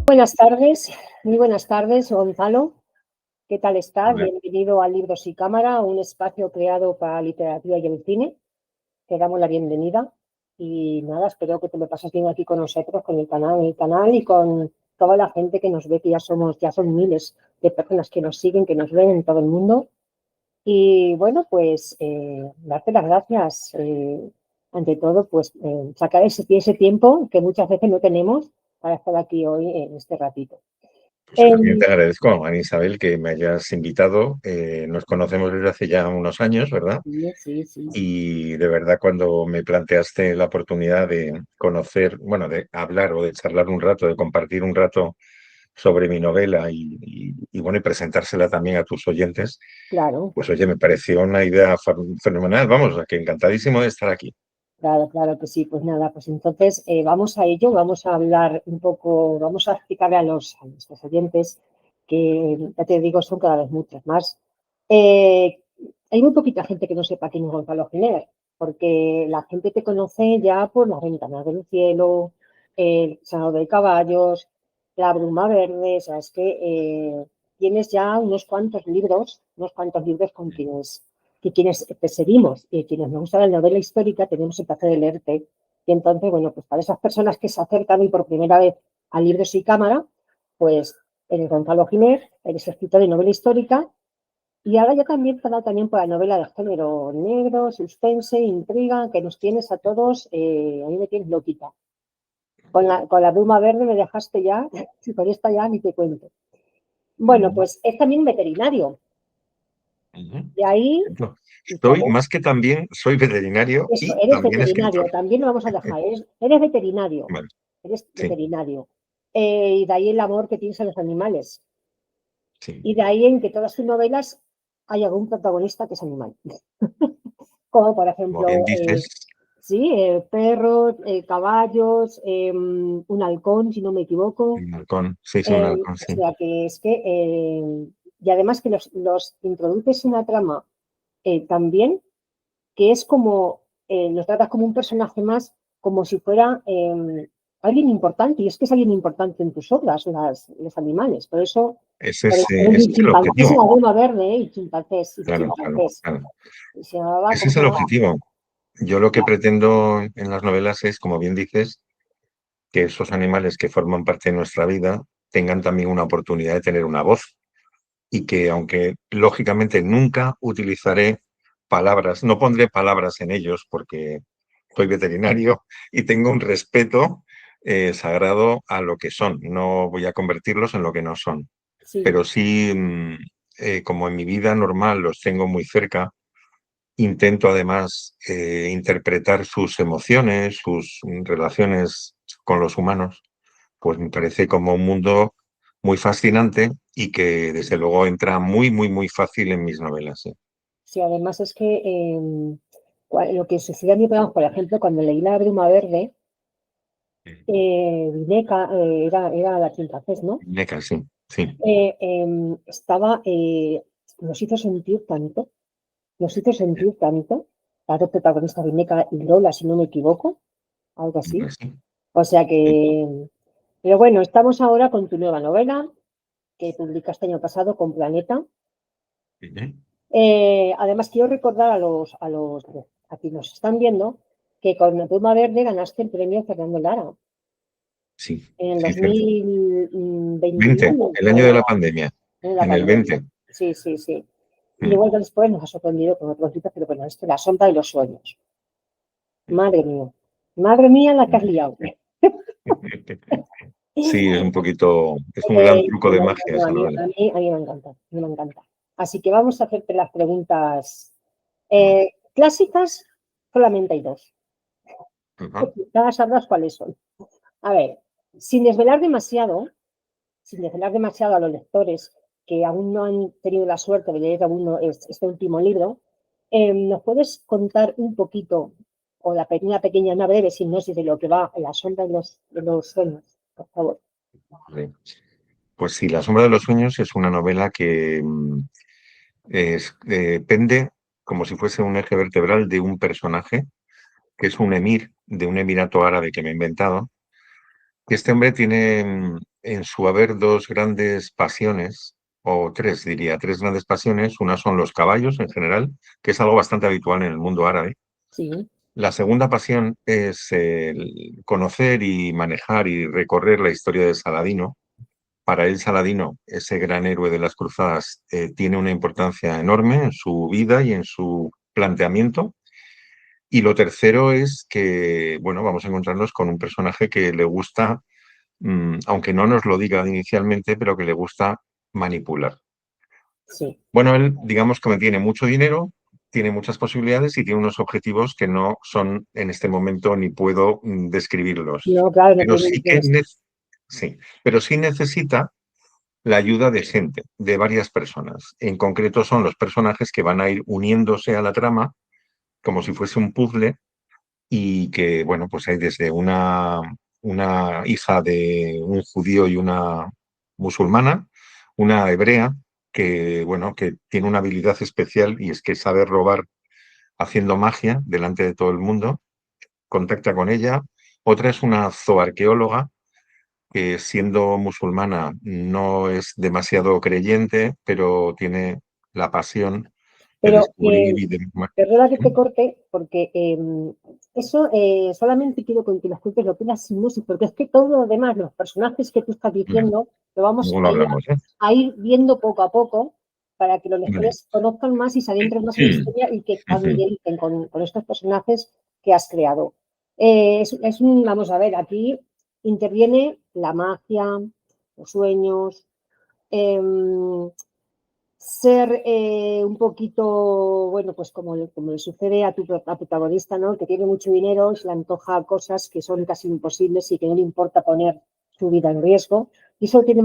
Muy buenas tardes, Gonzalo. ¿Qué tal estás? Hola. Bienvenido a Libros y Cámara, un espacio creado para la literatura y el cine. Te damos la bienvenida y nada, espero que te lo pases bien aquí con nosotros, con el canal y con toda la gente que nos ve, que ya son miles de personas que nos siguen, que nos ven en todo el mundo. Y bueno, pues darte las gracias. Ante todo, pues sacar ese tiempo que muchas veces no tenemos para estar aquí hoy en este ratito. Pues yo también Em, te agradezco, Ana Isabel, que me hayas invitado. Nos conocemos desde hace ya unos años, ¿verdad? sí, sí, sí, sí. Y de verdad, cuando me planteaste la oportunidad de conocer, bueno, de hablar o de charlar un rato, de compartir un rato sobre mi novela bueno, y presentársela también a tus oyentes, Claro, pues oye, me pareció una idea fenomenal. Vamos, que encantadísimo de estar aquí. claro que sí. Pues nada, pues entonces vamos a ello, vamos a hablar un poco, vamos a explicarle a nuestros oyentes, que ya te digo, son cada vez muchos más. Eh, Hay muy poquita gente que no sepa quién es Gonzalo Giner, porque la gente te conoce ya por Las ventanas del cielo, El Salón de Caballos, La bruma verde. O sea, es que tienes ya unos cuantos libros con quienes te seguimos y quienes nos gusta la novela histórica tenemos el placer de leerte. Y entonces, bueno, pues para esas personas que se acercan hoy por primera vez a Libros y Cámara, pues eres Gonzalo Giner, eres escritor de novela histórica y ahora ya también te ha dado también por la novela de género negro, suspense, intriga, que nos tienes a todos, a mí me tienes loquita. Con la bruma verde me dejaste ya, y con esta ya ni te cuento. Bueno, Ujú. pues es también veterinario. Ujú. De ahí, Soy, más que también, soy veterinario eso, y eres también escritor. veterinario, también lo vamos a dejar, eres veterinario, Vale, eres sí, veterinario. Y de ahí el amor que tienes a los animales. sí. Y de ahí en que todas tus novelas hay algún protagonista que es animal. Como por Como bien ejemplo, dices, sí, perros, caballos, un halcón, si no me equivoco. un halcón, sí, sí, un halcón, O sí. sea que es que, y además que los introduces en una trama también que es como, los tratas como un personaje más, como si fuera alguien importante, y es que es alguien importante en tus obras, los animales. Ese Por es, eso eres ese un es el chimpancés en objetivo. la bruma verde, y chimpancés, y Claro, claro, chimpancés. claro. Y se llamaba, Ese ¿cómo es se el llamaba? objetivo. Yo lo que pretendo en las novelas es, como bien dices, que esos animales que forman parte de nuestra vida tengan también una oportunidad de tener una voz y que, aunque lógicamente nunca utilizaré palabras, no pondré palabras en ellos porque soy veterinario y tengo un respeto sagrado a lo que son. No voy a convertirlos en lo que no son. Sí, Pero sí, como en mi vida normal los tengo muy cerca, intento además interpretar sus emociones, sus relaciones con los humanos, pues me parece como un mundo muy fascinante y que desde luego entra muy, muy, muy fácil en mis novelas. Sí. sí, además es que lo que sucede a mí, por ejemplo, cuando leí La bruma verde, Vineca, era la chimpancés, ¿no? Neca, sí, sí. Estaba, nos hizo sentir tanto, nos hizo sentir tanto, las dos protagonistas, Vineca y Lola, si no me equivoco, algo así. Sí, O sea sí. que, pero bueno, estamos ahora con tu nueva novela, que publicaste el año pasado con Planeta. Además, quiero recordar a quienes nos están viendo, que con la Pluma Verde ganaste el premio Fernando Lara Sí, en el sí, cierto. 20, 2021, el año de la pandemia, en la en el pandemia. 20. Sí, sí, sí. Y Mm. luego después nos ha sorprendido con otros libros, pero bueno, La sombra de los sueños. Madre mía la que has liado. Sí, es un poquito, es un gran truco de magia No, esa novela. a mí me encanta, me encanta. Así que vamos a hacerte las preguntas Vale. clásicas, solamente hay dos. Ajá. Ya sabrás cuáles son. A ver, sin desvelar demasiado, sin desvelar demasiado a los lectores que aún no han tenido la suerte de leer este último libro, ¿nos puedes contar un poquito, o una pequeña, una breve sinopsis de lo que va La sombra de los sueños, por favor? Vale. Pues sí, La sombra de los sueños es una novela que pende como si fuese un eje vertebral de un personaje, que es un emir de un emirato árabe que me he inventado. Este hombre tiene en su haber dos grandes pasiones, o tres, diría, tres grandes pasiones. Una son los caballos en general, que es algo bastante habitual en el mundo árabe. sí. La segunda pasión es el conocer y manejar y recorrer la historia de Saladino. Para él, Saladino, ese gran héroe de las cruzadas, tiene una importancia enorme en su vida y en su planteamiento. Y lo tercero es que, bueno, vamos a encontrarnos con un personaje que le gusta, aunque no nos lo diga inicialmente, pero que le gusta manipular. Sí. Bueno, él, digamos que tiene mucho dinero, tiene muchas posibilidades y tiene unos objetivos que no son en este momento ni puedo describirlos. No, claro, no Pero tiene sí que interés. sí, pero sí necesita la ayuda de gente, de varias personas. En concreto son los personajes que van a ir uniéndose a la trama como si fuese un puzzle y que, bueno, pues hay desde una hija de un judío y una musulmana, una hebrea, que, bueno, que tiene una habilidad especial y es que sabe robar haciendo magia delante de todo el mundo, contacta con ella. Otra es una zooarqueóloga que siendo musulmana no es demasiado creyente, pero tiene la pasión de Pero descubrir y de... perdona que te corte, porque eso solamente quiero que me expliques lo que es la sinopsis, porque es que todo lo demás, los personajes que tú estás diciendo, lo vamos Luego lo hablamos, ¿eh? a ir viendo poco a poco para que los Vale. lectores conozcan más y se adentren más en la historia y que familiaricen con estos personajes que has creado. Vamos a ver, aquí interviene la magia, los sueños, em, ser un poquito, bueno, pues como le sucede a tu protagonista, ¿no? Que tiene mucho dinero, se le antoja cosas que son casi imposibles y que no le importa poner su vida en riesgo. Y eso tiene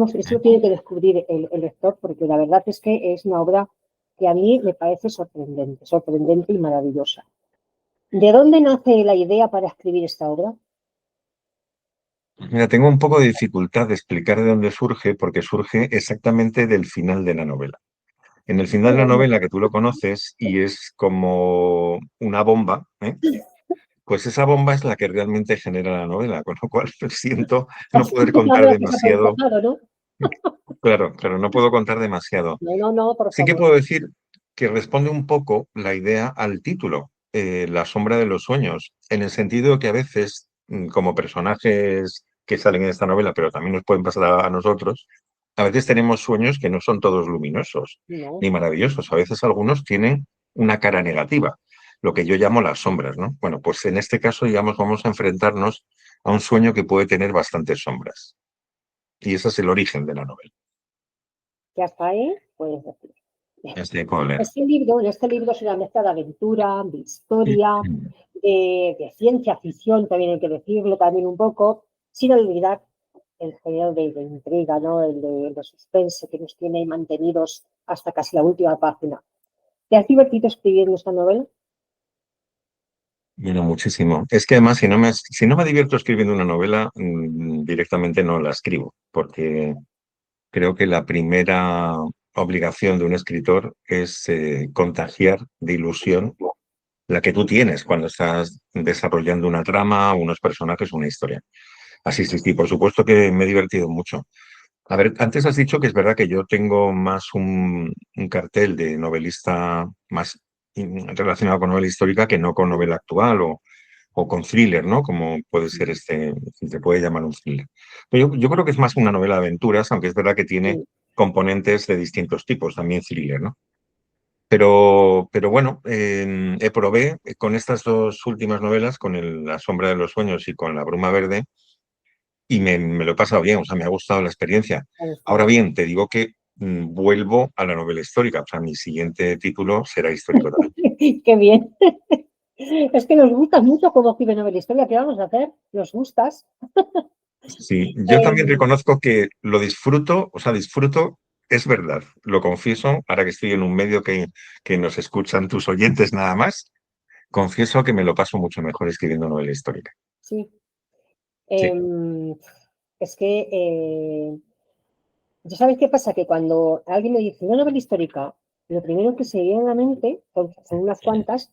que descubrir el lector, porque la verdad es que es una obra que a mí me parece sorprendente, sorprendente y maravillosa. ¿De dónde nace la idea para escribir esta obra? Mira, tengo un poco de dificultad de explicar de dónde surge, porque surge exactamente del final de la novela. En el final de la novela, que tú lo conoces, y es como una bomba, ¿eh? Pues esa bomba es la que realmente genera la novela, con lo cual siento no Así poder que contar sabes que se ha demasiado. empezado, ¿no? Claro, claro, no puedo contar demasiado. No, no, no, por Sí que favor. puedo decir que responde un poco la idea al título, La sombra de los sueños, en el sentido de que a veces, como personajes que salen en esta novela, pero también nos pueden pasar a nosotros, a veces tenemos sueños que no son todos luminosos No. ni maravillosos. A veces algunos tienen una cara negativa, lo que yo llamo las sombras, ¿no? Bueno, pues en este caso, digamos, vamos a enfrentarnos a un sueño que puede tener bastantes sombras. Y ese es el origen de la novela. Que hasta ahí puedes decir. Es de Kohler. En este libro es una mezcla de aventura, de historia, de ciencia ficción, también hay que decirlo también un poco, sin olvidar el género de intriga, ¿no? El de suspense que nos tiene mantenidos hasta casi la última página. ¿Te has divertido escribiendo esta novela? Bueno, muchísimo. Es que además, si no me divierto escribiendo una novela, directamente no la escribo, porque creo que la primera obligación de un escritor es contagiar de ilusión la que tú tienes cuando estás desarrollando una trama, unos personajes, una historia. Así sí, sí, por supuesto que me he divertido mucho. A ver, antes has dicho que es verdad que yo tengo más un cartel de novelista más relacionado con novela histórica que no con novela actual o con thriller, ¿no? Como puede ser si se puede llamar un thriller. Pero yo creo que es más una novela de aventuras, aunque es verdad que tiene Sí. componentes de distintos tipos, también thriller, ¿no? Pero bueno, probé con estas dos últimas novelas, con La sombra de los sueños y con La bruma verde, y me lo he pasado bien, o sea, me ha gustado la experiencia. Me ha Ahora gustado. bien, te digo que vuelvo a la novela histórica, o sea, mi siguiente título será histórico también. Qué bien. Es que nos gustas mucho como escribe novela historia. ¿Qué vamos a hacer? Nos gustas. Sí, yo también Eh, reconozco que lo disfruto, o sea, disfruto, es verdad, lo confieso, ahora que estoy en un medio que nos escuchan tus oyentes nada más, confieso que me lo paso mucho mejor escribiendo novela histórica. sí. Sí. Eh, es que ¿ya sabes qué pasa? Que cuando alguien me dice una novela histórica, lo primero que se viene a la mente son unas cuantas,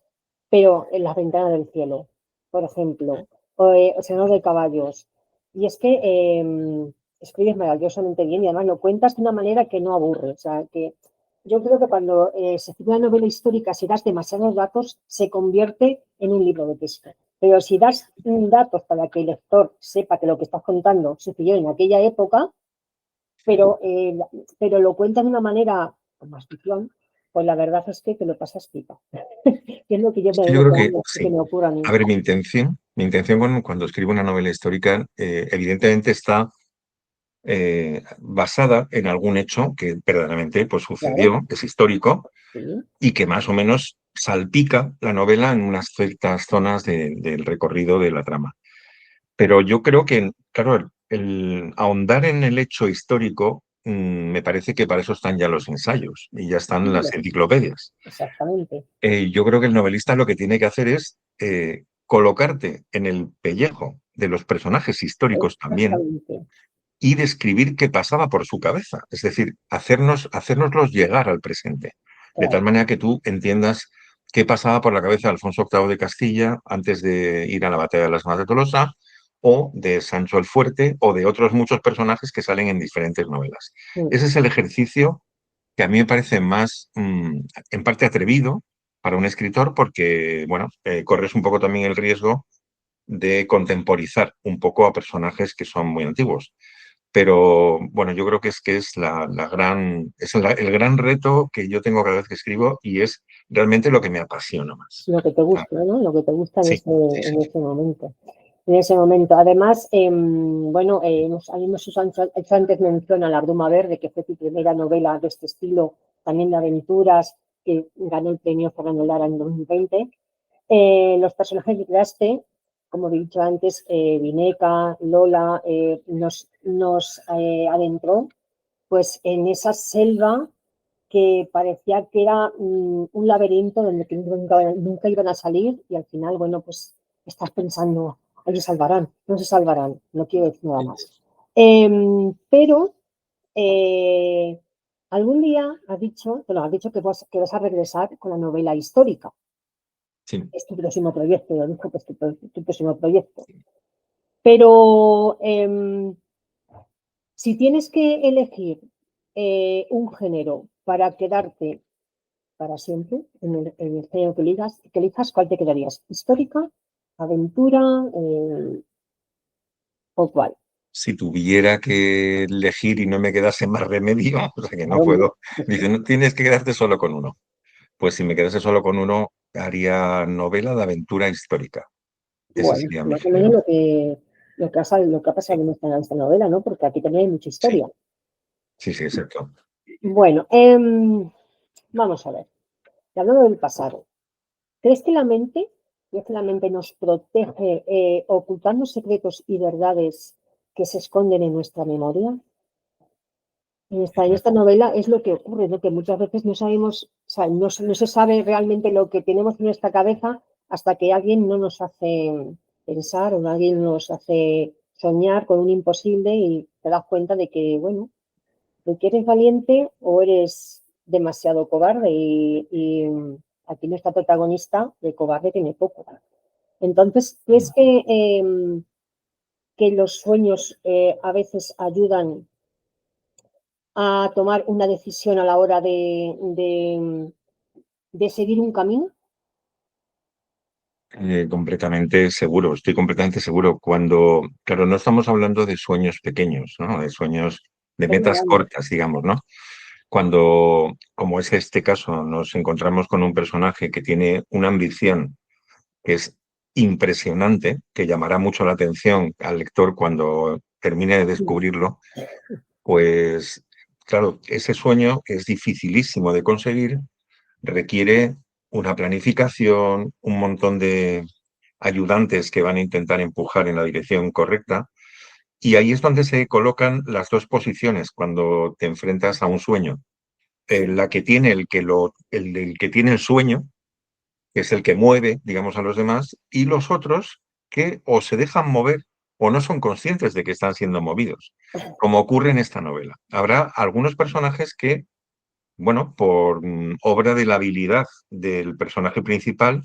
pero en las ventanas del cielo, por ejemplo, o Señor de Caballos. Y es que escribes maravillosamente bien y además lo cuentas de una manera que no aburre. O sea, que yo creo que cuando se escribe una novela histórica, si das demasiados datos, se convierte en un libro de texto. Pero si das datos para que el lector sepa que lo que estás contando sucedió en aquella época, pero, pero lo cuentas de una manera con más ficción, pues la verdad es que te lo pasas pipa. Que es lo que yo me Yo creo que que sí. me ocurre a mí. A ver, mi intención cuando escribo una novela histórica, evidentemente está basada en algún hecho que verdaderamente pues, Claro, sucedió, es histórico, sí, y que más o menos salpica la novela en unas ciertas zonas del recorrido de la trama. Pero yo creo que, claro, el ahondar en el hecho histórico, me parece que para eso están ya los ensayos y ya están las enciclopedias. exactamente, Yo creo que el novelista lo que tiene que hacer es colocarte en el pellejo de los personajes históricos también exactamente. y describir qué pasaba por su cabeza, es decir, hacérnoslos llegar al presente, de tal Claro. manera que tú entiendas qué pasaba por la cabeza de Alfonso VIII de Castilla antes de ir a la batalla de las Matas de Tolosa, o de Sancho el Fuerte, o de otros muchos personajes que salen en diferentes novelas. Mm. Ese es el ejercicio que a mí me parece más, en parte atrevido para un escritor, porque, bueno, corres un poco también el riesgo de contemporizar un poco a personajes que son muy antiguos. Pero bueno, yo creo que es el gran reto que yo tengo cada vez que escribo y es realmente lo que me apasiona más. Lo que te Ah, gusta, ¿no? Lo que te gusta sí, sí, en sí, ese momento. En ese momento. Además, bueno, hemos hecho antes mención a La Bruma Verde, que fue tu primera novela de este estilo, también de aventuras, que ganó el premio Fernando Lara en 2020. Los personajes que creaste, como he dicho antes, Vineca, Lola, nos adentró pues en esa selva que parecía que era un laberinto donde que nunca iban a salir y al final, bueno, pues estás pensando, ahí se salvarán, no se salvarán, no quiero decir nada más. Pero eh, algún día has dicho que vas a regresar con la novela histórica. sí. Es tu próximo proyecto, lo dijo que es tu próximo proyecto. Pero si tienes que elegir un género para quedarte para siempre en el género que elijas, ¿cuál te quedarías? ¿Histórica, aventura o cuál? Si tuviera que elegir y no me quedase más remedio, o sea que no Hombre, puedo, dice, no tienes que quedarte solo con uno. Pues si me quedase solo con uno, haría novela de aventura histórica. Ese bueno, sería mi más o menos género. lo que ha pasado Sí, en esta novela, ¿no? Porque aquí también hay mucha sí, historia. sí, sí, exacto. Bueno, vamos a ver. Y hablando del pasado, ¿crees que la mente nos protege ocultando secretos y verdades que se esconden en nuestra memoria? En esta novela es lo que ocurre, ¿no? Que muchas veces no sabemos, o sea, no se sabe realmente lo que tenemos en nuestra cabeza hasta que alguien no nos hace pensar o alguien nos hace soñar con un imposible y te das cuenta de que, bueno, de que eres valiente o eres demasiado cobarde y aquí nuestra protagonista de cobarde tiene poco. Entonces, ¿crees que los sueños a veces ayudan a tomar una decisión a la hora de seguir un camino? Completamente seguro, estoy completamente seguro. Cuando, claro, no estamos hablando de sueños pequeños, ¿no? De sueños, de Sueño metas grande. cortas, digamos, ¿no? Cuando, como es este caso, nos encontramos con un personaje que tiene una ambición que es impresionante, que llamará mucho la atención al lector cuando termine de descubrirlo, pues, claro, ese sueño es dificilísimo de conseguir, requiere una planificación, un montón de ayudantes que van a intentar empujar en la dirección correcta. Y ahí es donde se colocan las dos posiciones cuando te enfrentas a un sueño. Sí, La que tiene el que tiene el sueño, que es el que mueve, digamos, a los demás, y los otros que o se dejan mover o no son conscientes de que están siendo movidos, como ocurre en esta novela. Habrá algunos personajes que, bueno, por obra de la habilidad del personaje principal,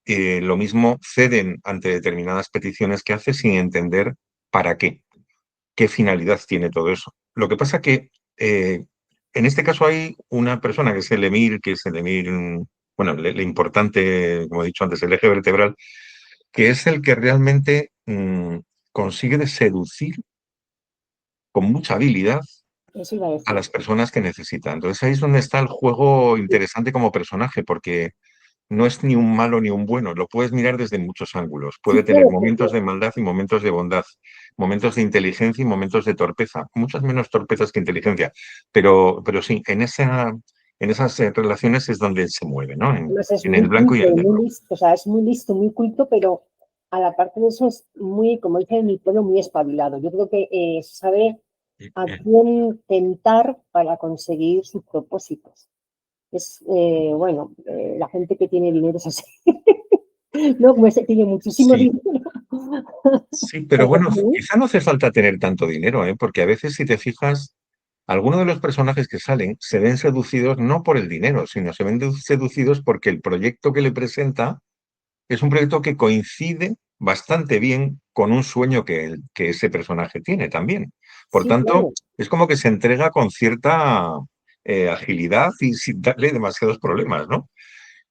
lo mismo ceden ante determinadas peticiones que hace sin entender para qué. qué finalidad tiene todo eso. Lo que pasa que en este caso hay una persona que es el emir, bueno, el importante, como he dicho antes, el eje vertebral, que es el que realmente consigue de seducir con mucha habilidad Eso iba a a decir. las personas que necesita. Entonces ahí es donde está el juego interesante como personaje, porque no es ni un malo ni un bueno, lo puedes mirar desde muchos ángulos. Sí, Puede tener claro, momentos porque de maldad y momentos de bondad, momentos de inteligencia y momentos de torpeza, muchas menos torpezas que inteligencia, pero sí, en esas relaciones es donde se mueve, ¿no? además es En el muy blanco y culto, el muy negro. listo, o sea, es muy listo, muy culto, pero a la parte de eso es muy, como dice mi pueblo, muy espabilado. Yo creo que sabe a quién tentar para conseguir sus propósitos. Es, bueno, la gente que tiene dinero es así. No, como ese tiene muchísimo Sí, dinero. sí, pero Porque bueno, quizá no hace falta tener tanto dinero, ¿eh? Porque a veces si te fijas, algunos de los personajes que salen se ven seducidos no por el dinero, sino se ven seducidos porque el proyecto que le presenta es un proyecto que coincide bastante bien con un sueño que ese personaje tiene también. Por sí, tanto, claro. es como que se entrega con cierta agilidad y sin darle demasiados problemas, ¿no?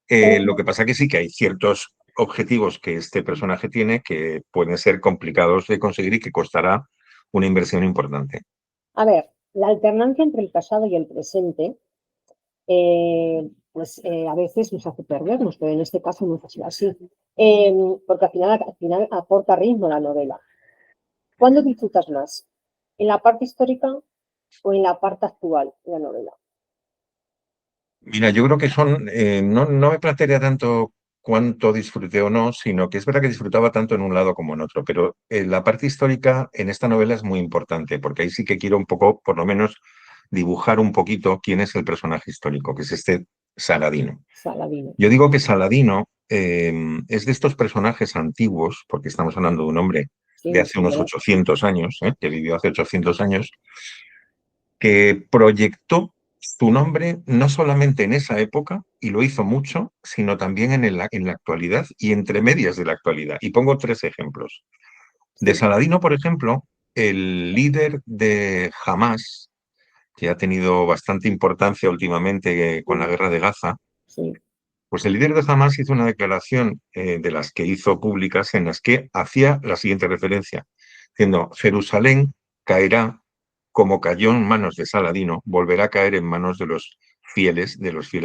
Lo Eh, que pasa que sí que hay ciertos objetivos que este personaje tiene que pueden ser complicados de conseguir y que costará una inversión importante. a ver, la alternancia entre el pasado y el presente, pues a veces nos hace perdernos, pero en este caso no es así. Porque al final aporta ritmo a la novela. ¿Cuándo disfrutas más? ¿En la parte histórica o en la parte actual de la novela? Mira, yo creo que no me plantearía tanto cuánto disfruté o no, sino que es verdad que disfrutaba tanto en un lado como en otro, pero la parte histórica en esta novela es muy importante, porque ahí sí que quiero un poco, por lo menos, dibujar un poquito quién es el personaje histórico, que es este Saladino. Saladino. Yo digo que Saladino es de estos personajes antiguos, porque estamos hablando de un hombre de Sí, hace sí, unos ¿verdad? 800 años, que vivió hace 800 años, que proyectó su nombre no solamente en esa época, y lo hizo mucho, sino también en la actualidad y entre medias de la actualidad. Y pongo tres ejemplos. De Sí, Saladino, por ejemplo, el líder de Hamas, que ha tenido bastante importancia últimamente con la sí, guerra de Gaza, sí. pues el líder de Hamas hizo una declaración de las que hizo públicas en las que hacía la siguiente referencia, diciendo, Jerusalén caerá como cayó en manos de Saladino, volverá a caer en manos de los fieles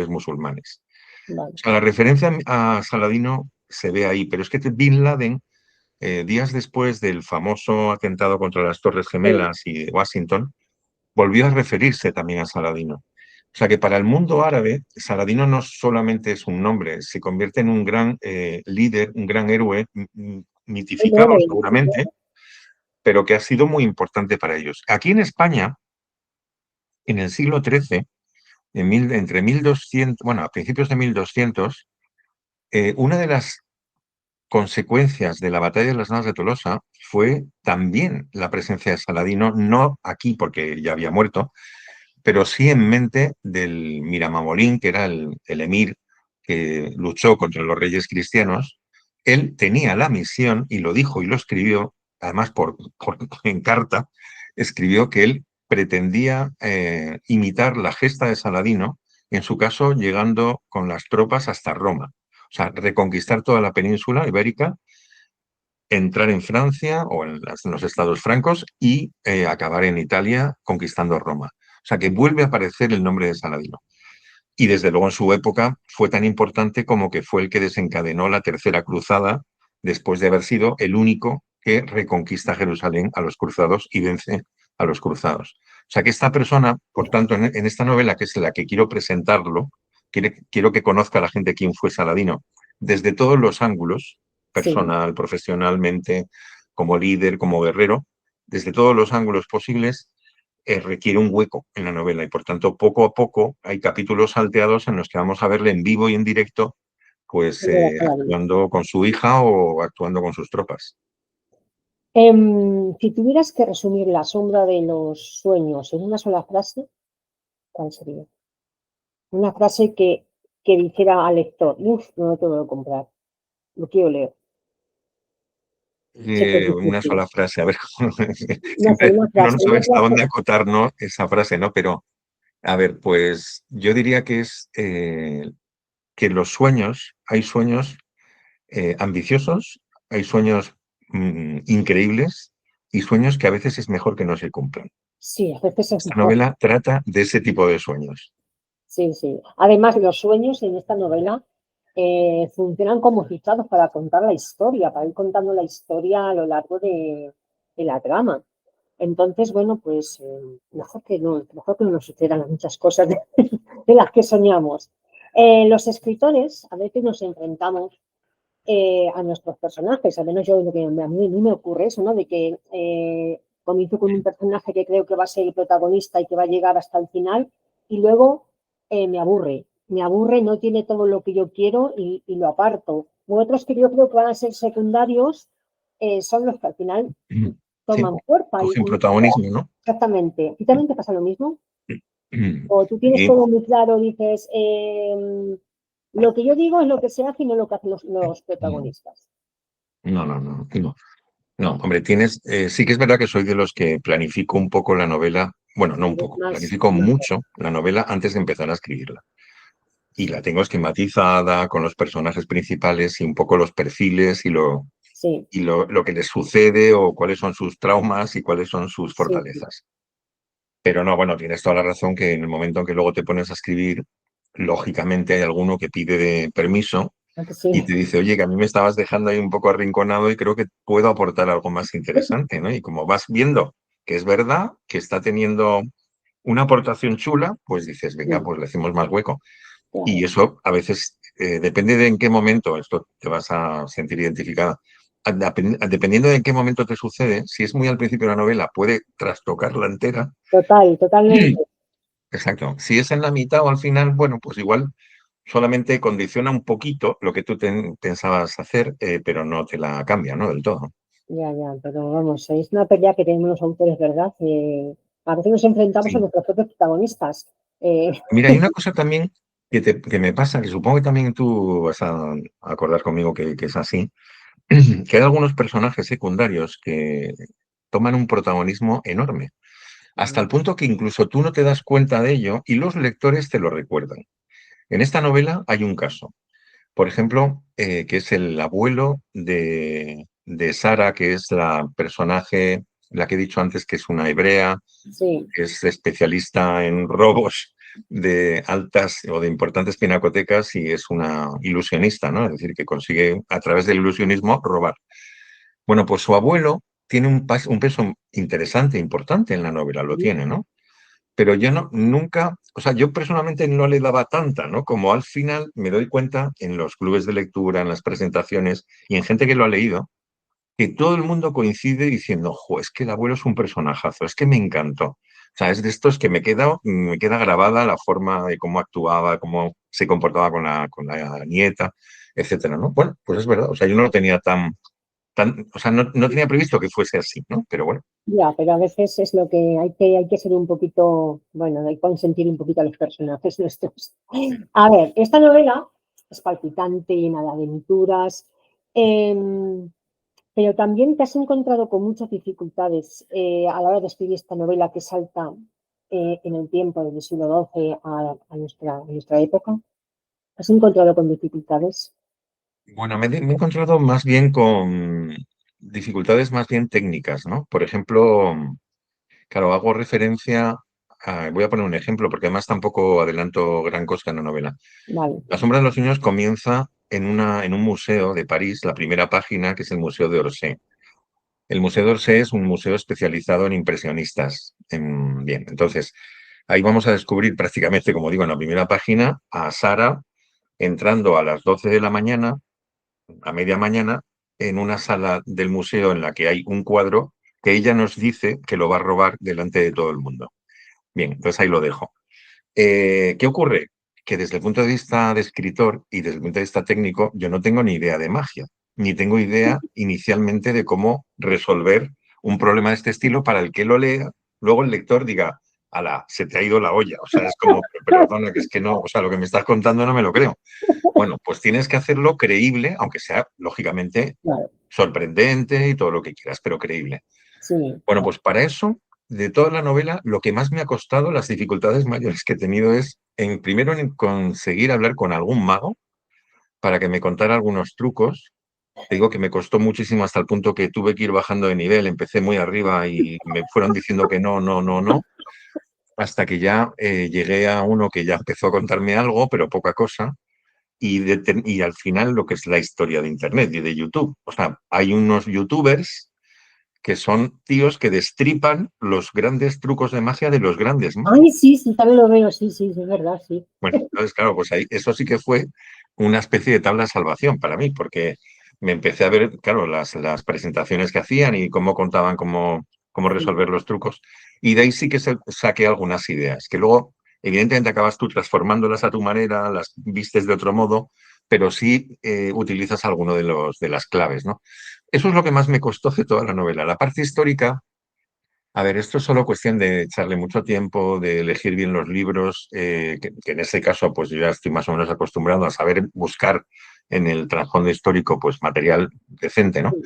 musulmanes. Vale. O sea, la referencia a Saladino se ve ahí, pero es que Bin Laden, días después del famoso atentado contra las Torres Sí, Gemelas y de Washington, volvió a referirse también a Saladino. O sea que para el mundo árabe, Saladino no solamente es un nombre, se convierte en un gran líder, un gran héroe, el mitificado héroe, sí, seguramente, pero que ha sido muy importante para ellos. Aquí en España, en el siglo XIII, entre 1200, bueno, a principios de 1200, una de las consecuencias de la batalla de las Navas de Tolosa fue también la presencia de Saladino, no aquí porque ya había muerto, pero sí en mente del Miramamolín, que era el emir que luchó contra los reyes cristianos. Él tenía la misión, y lo dijo y lo escribió, además en carta, escribió que él pretendía imitar la gesta de Saladino, en su caso llegando con las tropas hasta Roma. O sea, reconquistar toda la península ibérica, entrar en Francia o en los estados francos y acabar en Italia conquistando Roma. O sea que vuelve a aparecer el nombre de Saladino. Y desde luego en su época fue tan importante como que fue el que desencadenó la Tercera Cruzada, después de haber sido el único que reconquista Jerusalén a los cruzados y vence a los cruzados. O sea que esta persona, por tanto, en esta novela, que es la que quiero presentarlo, quiero que conozca a la gente quién fue Saladino, desde todos los ángulos, sí. personal, profesionalmente, como líder, como guerrero, desde todos los ángulos posibles, requiere un hueco en la novela y por tanto poco a poco hay capítulos salteados en los que vamos a verle en vivo y en directo pues ¿Cómo era Saladino? actuando con su hija o actuando con sus tropas. Si tuvieras que resumir la sombra de los sueños en una sola frase, ¿cuál sería? Una frase que dijera al lector, uff, no lo tengo que comprar, lo quiero leer. Sí que es una difícil. sola frase, a ver, No sé, siempre una uno no frase, sabe una hasta frase. dónde acotarnos esa frase, ¿no? Pero, a ver, pues yo diría que es que los sueños, hay sueños ambiciosos, hay sueños increíbles y sueños que a veces es mejor que no se cumplan. Sí, a veces es Esta mejor. novela trata de ese tipo de sueños. Sí, sí. Además, los sueños en esta novela funcionan como citados para contar la historia, para ir contando la historia a lo largo de la trama. Entonces, bueno, pues mejor que no nos sucedan muchas cosas de las que soñamos. Los escritores a veces nos enfrentamos a nuestros personajes, al menos yo lo que a mí me ocurre eso, ¿no? De que comienzo con un personaje que creo que va a ser el protagonista y que va a llegar hasta el final y luego me aburre, no tiene todo lo que yo quiero y lo aparto. U otros que yo creo que van a ser secundarios son los que al final Sí, toman fuerza. cogen protagonismo, ¿no? Exactamente. ¿Y también te pasa lo mismo? O tú tienes Y todo muy claro, dices, lo que yo digo es lo que se hace y no lo que hacen los protagonistas. no, no, no, no. No, hombre, sí que es verdad que soy de los que planifico un poco la novela, bueno, no un Eres poco, más, planifico mucho la novela antes de empezar a escribirla. Y la tengo esquematizada con los personajes principales y un poco los perfiles sí, lo que les sucede o cuáles son sus traumas y cuáles son sus sí, fortalezas. Pero no, bueno, tienes toda la razón que en el momento en que luego te pones a escribir, lógicamente hay alguno que pide permiso aunque y sí, te dice, oye, que a mí me estabas dejando ahí un poco arrinconado y creo que puedo aportar algo más interesante, ¿no? Y como vas viendo que es verdad, que está teniendo una aportación chula, pues dices, venga, sí, pues le hacemos más hueco. Y claro, eso a veces depende de en qué momento esto te vas a sentir identificada. Dependiendo de en qué momento te sucede, si es muy al principio de la novela, puede trastocarla entera. totalmente. Exacto. Si es en la mitad o al final, bueno, pues igual solamente condiciona un poquito lo que tú pensabas hacer, pero no te la cambia, ¿no? Del todo. Ya, pero vamos, es una pelea que tenemos los autores, ¿verdad? A veces nos enfrentamos a Sí. nuestros propios protagonistas. Eh, Mira, hay una cosa también que me pasa, que supongo que también tú vas a acordar conmigo que es así, que hay algunos personajes secundarios que toman un protagonismo enorme, hasta el punto que incluso tú no te das cuenta de ello y los lectores te lo recuerdan. En esta novela hay un caso, por ejemplo, que es el abuelo de Sara, que es la personaje, la que he dicho antes que es una hebrea, sí, que es especialista en robos de altas o de importantes pinacotecas y es una ilusionista, ¿no? Es decir, que consigue a través del ilusionismo robar. Bueno, pues su abuelo tiene un peso interesante, importante en la novela, lo tiene, ¿no? Pero yo no, nunca, o sea, yo personalmente no le daba tanta, ¿no? Como al final me doy cuenta en los clubes de lectura, en las presentaciones y en gente que lo ha leído, que todo el mundo coincide diciendo, jo, es que el abuelo es un personajazo, es que me encantó. O sea, es de estos que me queda grabada la forma de cómo actuaba, cómo se comportaba con la nieta, etcétera, ¿no? Bueno, pues es verdad, o sea, yo no lo tenía o sea, no tenía previsto que fuese así, ¿no? Pero bueno, ya, pero a veces es lo que hay que ser un poquito, bueno, hay que consentir un poquito a los personajes nuestros. A ver, esta novela es palpitante, llena de aventuras, em, pero también te has encontrado con muchas dificultades a la hora de escribir esta novela que salta en el tiempo del siglo XII a nuestra época. ¿Has encontrado con dificultades? bueno, me he encontrado más bien con dificultades más bien técnicas, ¿no? Por ejemplo, claro, hago referencia voy a poner un ejemplo porque además tampoco adelanto gran cosa en la novela. Vale, La sombra de los niños comienza en un museo de París, la primera página, que es el Museo de Orsay. El Museo de Orsay es un museo especializado en impresionistas. Bien, entonces ahí vamos a descubrir prácticamente, como digo, en la primera página, a Sara entrando a las 12 de la mañana, a media mañana, en una sala del museo en la que hay un cuadro que ella nos dice que lo va a robar delante de todo el mundo. Bien, entonces ahí lo dejo. ¿Qué ocurre? Que desde el punto de vista de escritor y desde el punto de vista técnico, yo no tengo ni idea de magia, ni tengo idea inicialmente de cómo resolver un problema de este estilo para el que lo lea, luego el lector diga, ala, se te ha ido la olla. O sea, es como, perdona, que es que no, o sea, lo que me estás contando no me lo creo. Bueno, pues tienes que hacerlo creíble, aunque sea, lógicamente, claro. sorprendente y todo lo que quieras, pero creíble. Sí, Bueno, pues para eso, de toda la novela, lo que más me ha costado, las dificultades mayores que he tenido es, primero, en conseguir hablar con algún mago para que me contara algunos trucos. Te digo que me costó muchísimo hasta el punto que tuve que ir bajando de nivel, empecé muy arriba y me fueron diciendo que no, no, no, no, hasta que ya llegué a uno que ya empezó a contarme algo, pero poca cosa, y al final lo que es la historia de Internet y de YouTube. O sea, hay unos youtubers que son tíos que destripan los grandes trucos de magia de los grandes ay, magos. sí, sí, también lo veo, sí, sí, sí, es verdad, sí. Bueno, entonces, claro, pues ahí, eso sí que fue una especie de tabla de salvación para mí, porque me empecé a ver, claro, las presentaciones que hacían y cómo contaban cómo Sí, resolver los trucos. Y de ahí sí que saqué algunas ideas, que luego, evidentemente, acabas tú transformándolas a tu manera, las vistes de otro modo, pero sí utilizas alguno de las claves, ¿no? Eso es lo que más me costó de toda la novela. La parte histórica, a ver, esto es solo cuestión de echarle mucho tiempo, de elegir bien los libros, que en ese caso pues yo ya estoy más o menos acostumbrado a saber buscar en el trasfondo histórico pues material decente, ¿no? sí,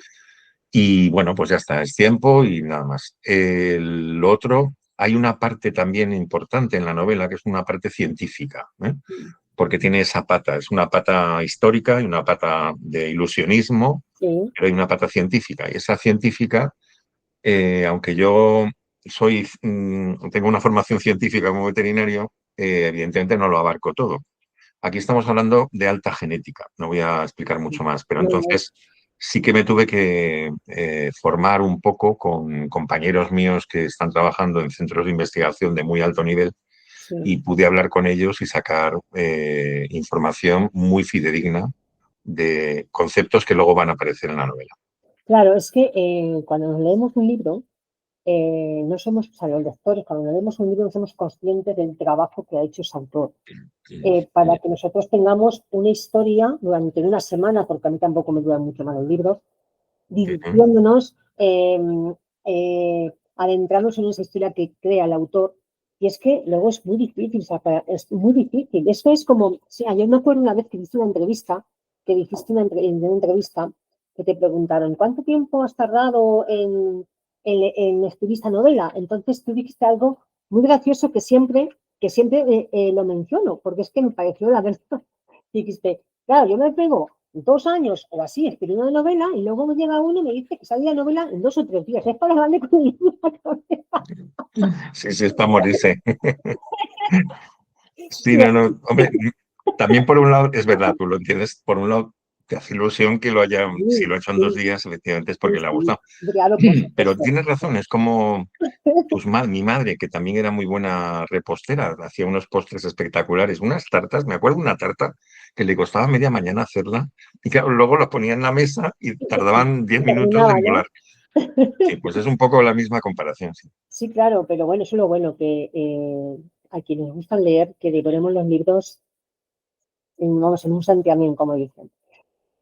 Y bueno, pues ya está, es tiempo y nada más. Lo otro, hay una parte también importante en la novela que es una parte científica, ¿eh? sí, Porque tiene esa pata, es una pata histórica y una pata de ilusionismo, sí, pero hay una pata científica y esa científica aunque yo tengo una formación científica como veterinario, evidentemente no lo abarco todo. Aquí estamos hablando de alta genética, no voy a explicar mucho más, pero no, no, entonces sí que me tuve que formar un poco con compañeros míos que están trabajando en centros de investigación de muy alto nivel sí. y pude hablar con ellos y sacar información muy fidedigna de conceptos que luego van a aparecer en la novela. Claro, es que cuando nos leemos un libro, no somos, o sea, los lectores, cuando leemos un libro, no somos conscientes del trabajo que ha hecho ese autor. Para que nosotros tengamos una historia durante una semana, porque a mí tampoco me duran mucho más los libros, divirtiéndonos, adentrarnos en esa historia que crea el autor. Y es que luego es muy difícil sacar, es muy difícil. Eso es como, o sea, yo me acuerdo una vez que hiciste una entrevista, que dijiste en una entrevista, que te preguntaron, ¿cuánto tiempo has tardado en escribir esta novela? Entonces tú dijiste algo muy gracioso que siempre lo menciono, porque es que me pareció la verdad. Dijiste, claro, yo me pego 2 años o así escribiendo una novela y luego me llega uno y me dice que sale la novela en 2 o 3 días. Es para darle con el libro a la cabeza. Sí, sí, es para morirse. Sí, Sí, no, no, hombre, también por un lado, es verdad, tú lo entiendes, por un lado te hace ilusión que si lo ha hecho en dos sí, días, efectivamente es sí, porque le ha sí. gustado. Claro, por Pero supuesto. tienes razón, es como mi madre, que también era muy buena repostera, hacía unos postres espectaculares, unas tartas, me acuerdo una tarta que le costaba media mañana hacerla, y claro, luego la ponía en la mesa y tardaban 10 minutos Terminaba, en ¿no? volar. Sí, pues es un poco la misma comparación, sí. Sí, claro, pero bueno, eso es lo bueno, que a quienes gustan leer, que devoremos los libros vamos, en un santiamén, como dicen.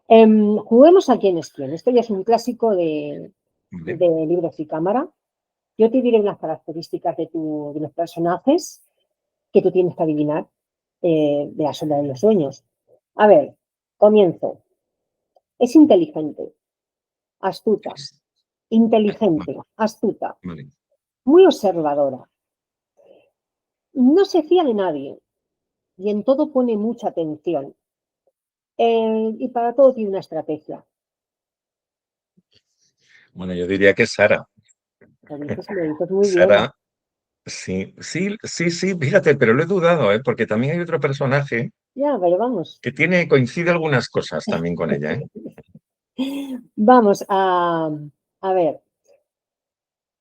Juguemos a quién es quién. Esto ya es un clásico Vale. de libros y cámara. Yo te diré unas características de los personajes que tú tienes que adivinar de la sombra de los sueños. A ver, comienzo. Es inteligente, astuta, inteligente, astuta, Vale. muy observadora. No se fía de nadie y en todo pone mucha atención. Y para todo tiene una estrategia. Bueno, yo diría que Sara. Lo dices muy bien. Sara, sí, sí, sí, sí, fíjate, pero lo he dudado, ¿eh? Porque también hay otro personaje Ya, pero vamos. que coincide algunas cosas también con ella, ¿eh? Vamos a ver.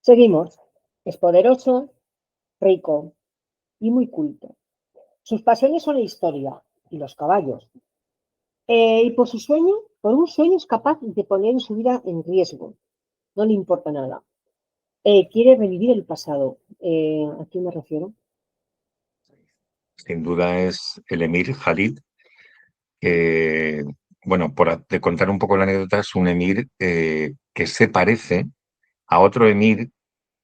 Seguimos. Es poderoso, rico y muy culto. Sus pasiones son la historia y los caballos. Y por un sueño es capaz de poner su vida en riesgo. No le importa nada. Quiere revivir el pasado. ¿A quién me refiero? Sin duda es el emir Khalid, que, bueno, de contar un poco la anécdota, es un emir que se parece a otro emir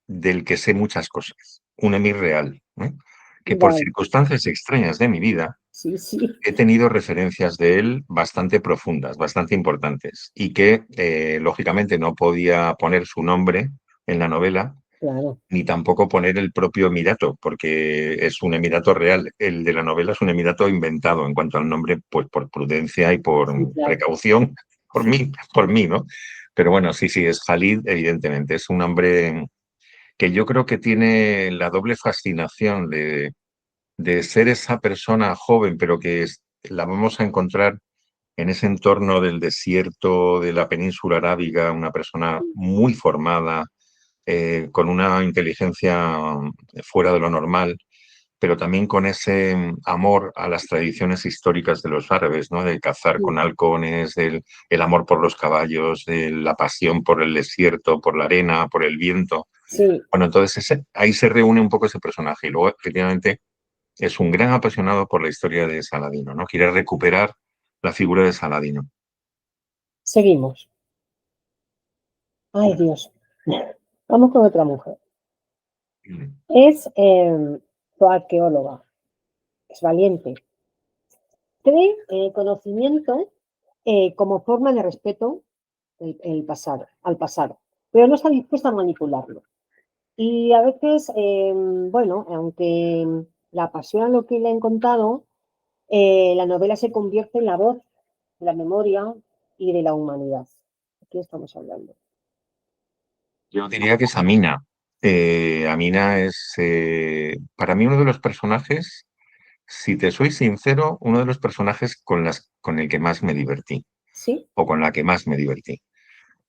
del que sé muchas cosas, un emir real, ¿eh? Que por Vale, circunstancias extrañas de mi vida, Sí, sí, he tenido referencias de él bastante profundas, bastante importantes, y que lógicamente no podía poner su nombre en la novela, claro. ni tampoco poner el propio emirato, porque es un emirato real. El de la novela es un emirato inventado en cuanto al nombre, pues por prudencia y por Sí, claro. precaución, por mí, ¿no? Pero bueno, sí, sí, es Khalid, evidentemente. Es un hombre que yo creo que tiene la doble fascinación de ser esa persona joven, pero que la vamos a encontrar en ese entorno del desierto de la península arábiga, una persona muy formada, con una inteligencia fuera de lo normal, pero también con ese amor a las tradiciones históricas de los árabes, ¿no? De cazar con Sí, halcones, el amor por los caballos, de la pasión por el desierto, por la arena, por el viento. sí, Bueno, entonces ahí se reúne un poco ese personaje y luego efectivamente es un gran apasionado por la historia de Saladino, ¿no? Quiere recuperar la figura de Saladino. seguimos. Ay, Dios. Vamos con otra mujer. Es zoarqueóloga, es valiente. Cree conocimiento como forma de respeto al pasado, pero no está dispuesta a manipularlo. Y a veces, bueno, aunque la apasiona lo que le han contado, la novela se convierte en la voz de la memoria y de la humanidad. ¿De qué estamos hablando? Yo diría que es Amina. Amina es, para mí, uno de los personajes, si te soy sincero, uno de los personajes con el que más me divertí, ¿Sí? o con la que más me divertí.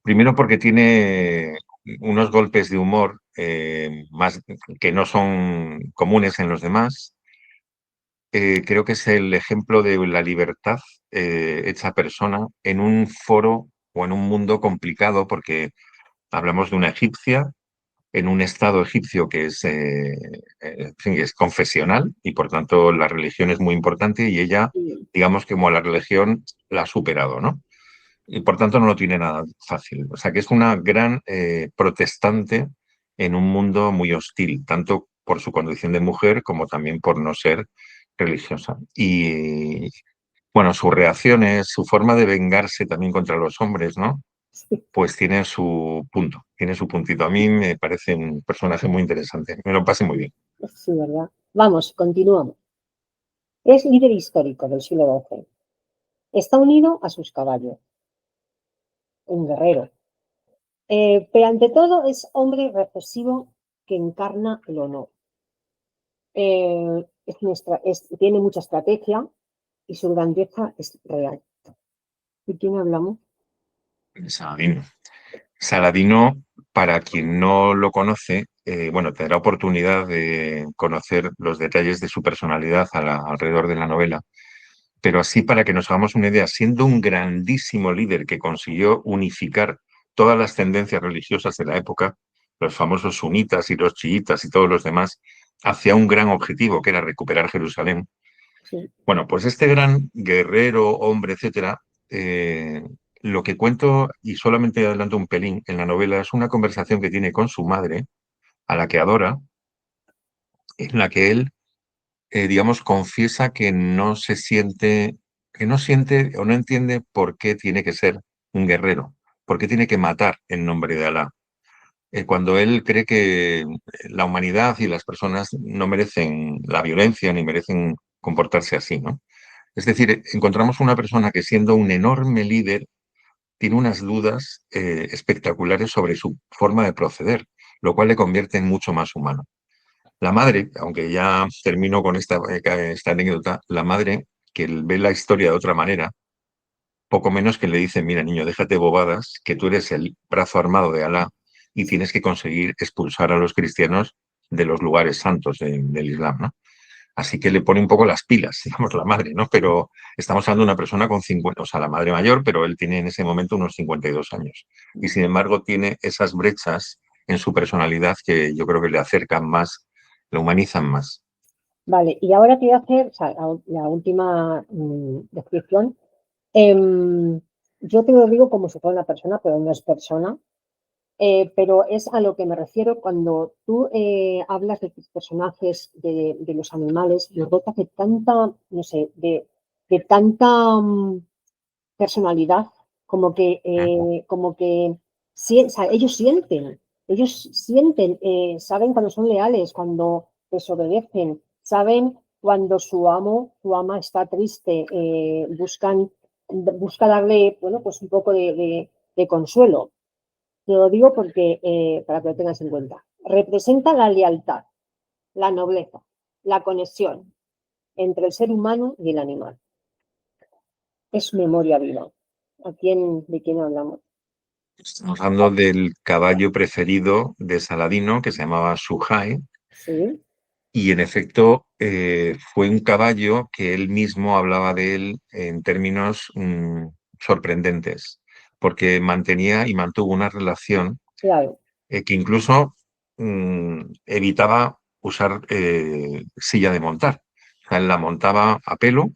Primero porque tiene unos golpes de humor más que no son comunes en los demás. Creo que es el ejemplo de la libertad hecha persona en un foro o en un mundo complicado, porque hablamos de una egipcia en un estado egipcio que es, en fin, es confesional y por tanto la religión es muy importante y ella, Sí, digamos que como la religión la ha superado, ¿no? Y por tanto no lo tiene nada fácil. O sea que es una gran protestante en un mundo muy hostil, tanto por su condición de mujer como también por no ser religiosa. Y bueno, sus reacciones, su forma de vengarse también contra los hombres, ¿no? sí, Pues tiene su punto, tiene su puntito. A mí me parece un personaje muy interesante. Me lo pasé muy bien. sí, ¿verdad? Vamos, continuamos. Es líder histórico del siglo XII. Está unido a sus caballos, un guerrero. Pero ante todo es hombre reflexivo que encarna el honor. Tiene mucha estrategia y su grandeza es real. ¿De quién hablamos? Saladino. Saladino, para quien no lo conoce, bueno, tendrá oportunidad de conocer los detalles de su personalidad alrededor de la novela, pero así para que nos hagamos una idea, siendo un grandísimo líder que consiguió unificar todas las tendencias religiosas de la época, los famosos sunitas y los chiitas y todos los demás, hacia un gran objetivo, que era recuperar Jerusalén. Sí, Bueno, pues este gran guerrero, hombre, etcétera, lo que cuento, y solamente adelanto un pelín, en la novela es una conversación que tiene con su madre, a la que adora, en la que él, digamos, confiesa que no siente o no entiende por qué tiene que ser un guerrero, por qué tiene que matar en nombre de Alá. Cuando él cree que la humanidad y las personas no merecen la violencia ni merecen comportarse así, ¿no? Es decir, encontramos una persona que siendo un enorme líder tiene unas dudas espectaculares sobre su forma de proceder, lo cual le convierte en mucho más humano. La madre, aunque ya termino con esta anécdota, la madre, que ve la historia de otra manera, poco menos que le dice, mira niño, déjate bobadas, que tú eres el brazo armado de Alá y tienes que conseguir expulsar a los cristianos de los lugares santos del Islam, ¿no? Así que le pone un poco las pilas, digamos, la madre, ¿no? Pero estamos hablando de una persona con 50, o sea, la madre mayor, pero él tiene en ese momento unos 52 años. Y sin embargo tiene esas brechas en su personalidad que yo creo que le acercan más, le humanizan más. vale. Y ahora te voy a hacer, o sea, la última descripción. Yo te lo digo como si fuera una persona, pero no es persona. Pero es a lo que me refiero cuando tú hablas de tus personajes, de los animales, los dotas de tanta, no sé, de tanta personalidad, como que o sea, ellos sienten, saben cuando son leales, cuando desobedecen, saben cuando su amo, su ama está triste, busca darle, bueno, pues un poco de consuelo. Te lo digo porque, para que lo tengas en cuenta. Representa la lealtad, la nobleza, la conexión entre el ser humano y el animal. Es memoria viva. ¿De quién hablamos? Estamos hablando del caballo preferido de Saladino, que se llamaba Suhai, Sí, y en efecto fue un caballo que él mismo hablaba de él en términos sorprendentes, porque mantenía y mantuvo una relación claro. que incluso evitaba usar silla de montar. O sea, él la montaba a pelo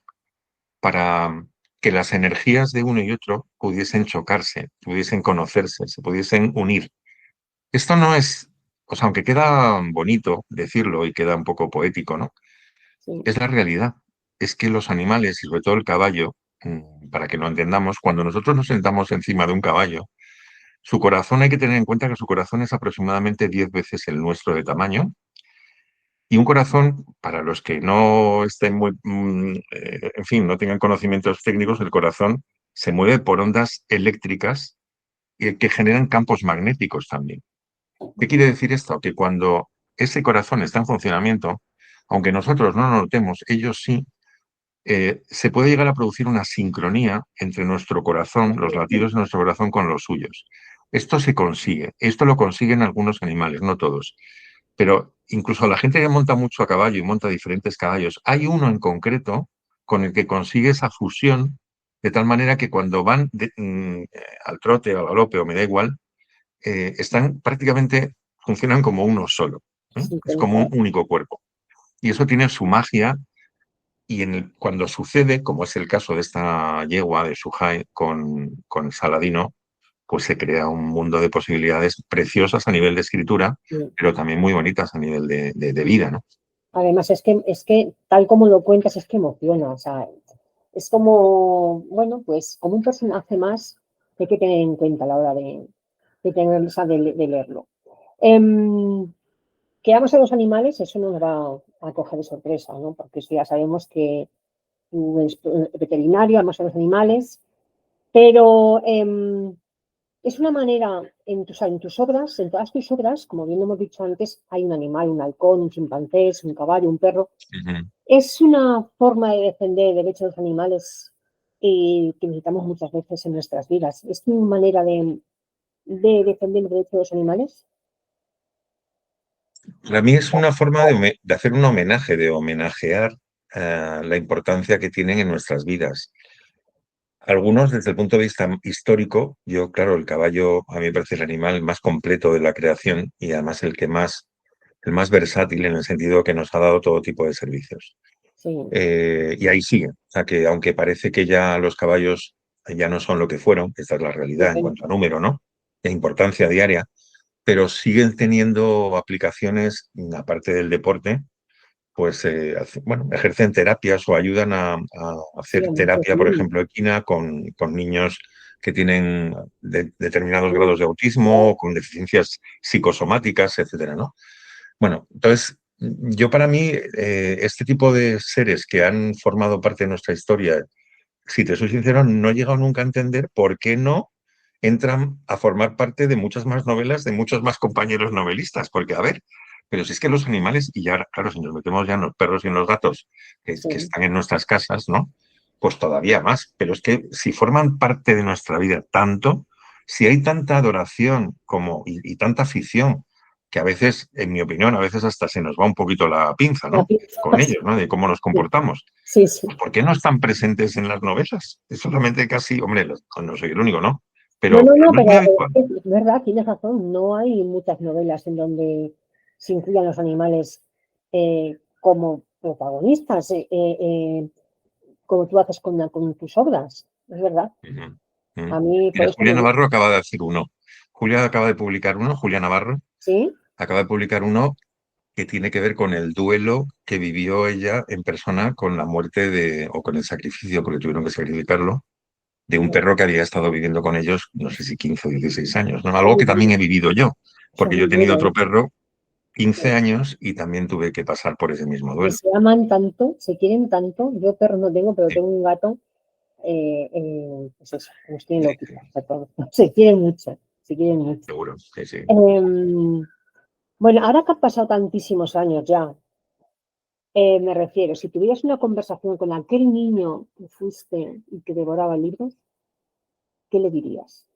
para que las energías de uno y otro pudiesen chocarse, pudiesen conocerse, se pudiesen unir. Esto no es, o sea, aunque queda bonito decirlo y queda un poco poético, ¿no? Sí, Es la realidad. Es que los animales, y sobre todo el caballo, para que lo entendamos, cuando nosotros nos sentamos encima de un caballo, su corazón, hay que tener en cuenta que su corazón es aproximadamente 10 veces el nuestro de tamaño. Y un corazón, para los que no estén muy, en fin, no tengan conocimientos técnicos, el corazón se mueve por ondas eléctricas que generan campos magnéticos también. ¿Qué quiere decir esto? Que cuando ese corazón está en funcionamiento, aunque nosotros no lo notemos, ellos sí, se puede llegar a producir una sincronía entre nuestro corazón, los latidos de nuestro corazón con los suyos. Esto se consigue, esto lo consiguen algunos animales, no todos. Pero incluso la gente que monta mucho a caballo y monta diferentes caballos, hay uno en concreto con el que consigue esa fusión de tal manera que cuando van al trote o al galope o me da igual, están prácticamente, funcionan como uno solo. Es como un sincronizar. único cuerpo. Y eso tiene su magia y cuando sucede, como es el caso de esta yegua de Suhai con Saladino, pues se crea un mundo de posibilidades preciosas a nivel de escritura, Sí. pero también muy bonitas a nivel de vida, ¿no? Además, es que tal como lo cuentas, es que emociona. O sea, es como, bueno, pues como un personaje más que hay que tener en cuenta a la hora o sea, de leerlo. Em, que amas a los animales, eso no nos va a coger de sorpresa, ¿no? Porque eso ya sabemos que tú eres veterinario, amas a los animales, pero es una manera, en tus obras, en todas tus obras, como bien hemos dicho antes, hay un animal, un halcón, un chimpancé, un caballo, un perro. Ujú. Es una forma de defender el derecho de los animales que necesitamos muchas veces en nuestras vidas. Es una manera de defender el derecho de los animales. Para mí es una forma de hacer un homenaje, de homenajear la importancia que tienen en nuestras vidas. Algunos, desde el punto de vista histórico, yo, claro, el caballo a mí me parece el animal más completo de la creación y además el más versátil en el sentido que nos ha dado todo tipo de servicios. Sí, Y ahí sigue. O sea que aunque parece que ya los caballos ya no son lo que fueron, esta es la realidad en cuanto a número, ¿no? E importancia diaria, pero siguen teniendo aplicaciones, aparte del deporte, pues bueno, ejercen terapias o ayudan a sí, hacer a muchos terapia, por niños. ejemplo, equina con niños que tienen determinados grados de autismo o con deficiencias psicosomáticas, etcétera, ¿no? Bueno, entonces, yo para mí, este tipo de seres que han formado parte de nuestra historia, si te soy sincero, no he llegado nunca a entender por qué no entran a formar parte de muchas más novelas, de muchos más compañeros novelistas, porque a ver, pero si es que los animales, y ya, claro, si nos metemos ya en los perros y en los gatos que Sí. están en nuestras casas, ¿no? Pues todavía más, pero es que si forman parte de nuestra vida tanto, si hay tanta adoración como, y tanta afición, que a veces, en mi opinión, a veces hasta se nos va un poquito la pinza, La ¿no? pizza, Con ellos, ¿no? De cómo nos sí, comportamos. sí, sí. ¿Por qué no están presentes en las novelas? Es solamente casi, hombre, no soy el único, ¿no? No, no, Pero no, no es muy pero habitual. es verdad, tienes razón. No hay muchas novelas en donde se incluyan los animales como protagonistas, como tú haces con tus obras. Es verdad. Ujú, ujú. A mí, por Mira, eso Julia me gusta. Navarro acaba de hacer uno. Julia acaba de publicar uno, Julia Navarro, ¿Sí? acaba de publicar uno que tiene que ver con el duelo que vivió ella en persona con la muerte o con el sacrificio, porque tuvieron que sacrificarlo, de un perro que había estado viviendo con ellos, no sé si 15 o 16 años, ¿no? Eso es Algo muy que también duro. he vivido yo, Eso es porque yo muy he tenido duro, otro ¿eh? perro 15 Sí. años y también tuve que pasar por ese mismo Que duelo. se aman tanto, se quieren tanto. Yo perro no tengo, pero Sí, tengo un gato. Pues eso, los tiene loquitos a todos. Se quieren mucho, se quieren mucho. seguro, sí, sí. Bueno, ahora que han pasado tantísimos años ya, me refiero, si tuvieras una conversación con aquel niño que fuiste y que devoraba libros, ¿qué le dirías?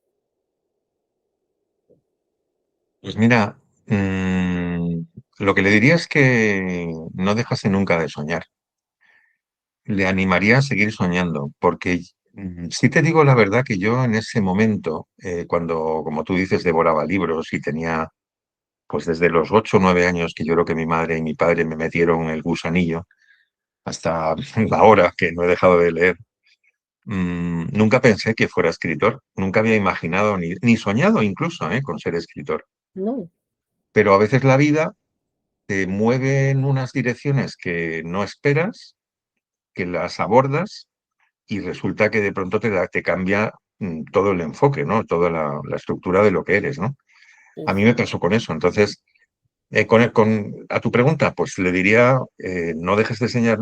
Pues mira, lo que le diría es que no dejase nunca de soñar. Le animaría a seguir soñando, porque sí te digo la verdad que yo en ese momento, cuando, como tú dices, devoraba libros y tenía, pues desde los 8 o 9 años, que yo creo que mi madre y mi padre me metieron el gusanillo, hasta la hora que no he dejado de leer, nunca pensé que fuera escritor, nunca había imaginado ni soñado incluso, con ser escritor. No, Pero a veces la vida te mueve en unas direcciones que no esperas, que las abordas y resulta que de pronto te cambia todo el enfoque, ¿no? Toda la estructura de lo que eres, ¿no? sí, A mí sí, me pasó con eso. Entonces, a tu pregunta, pues le diría, no dejes de soñar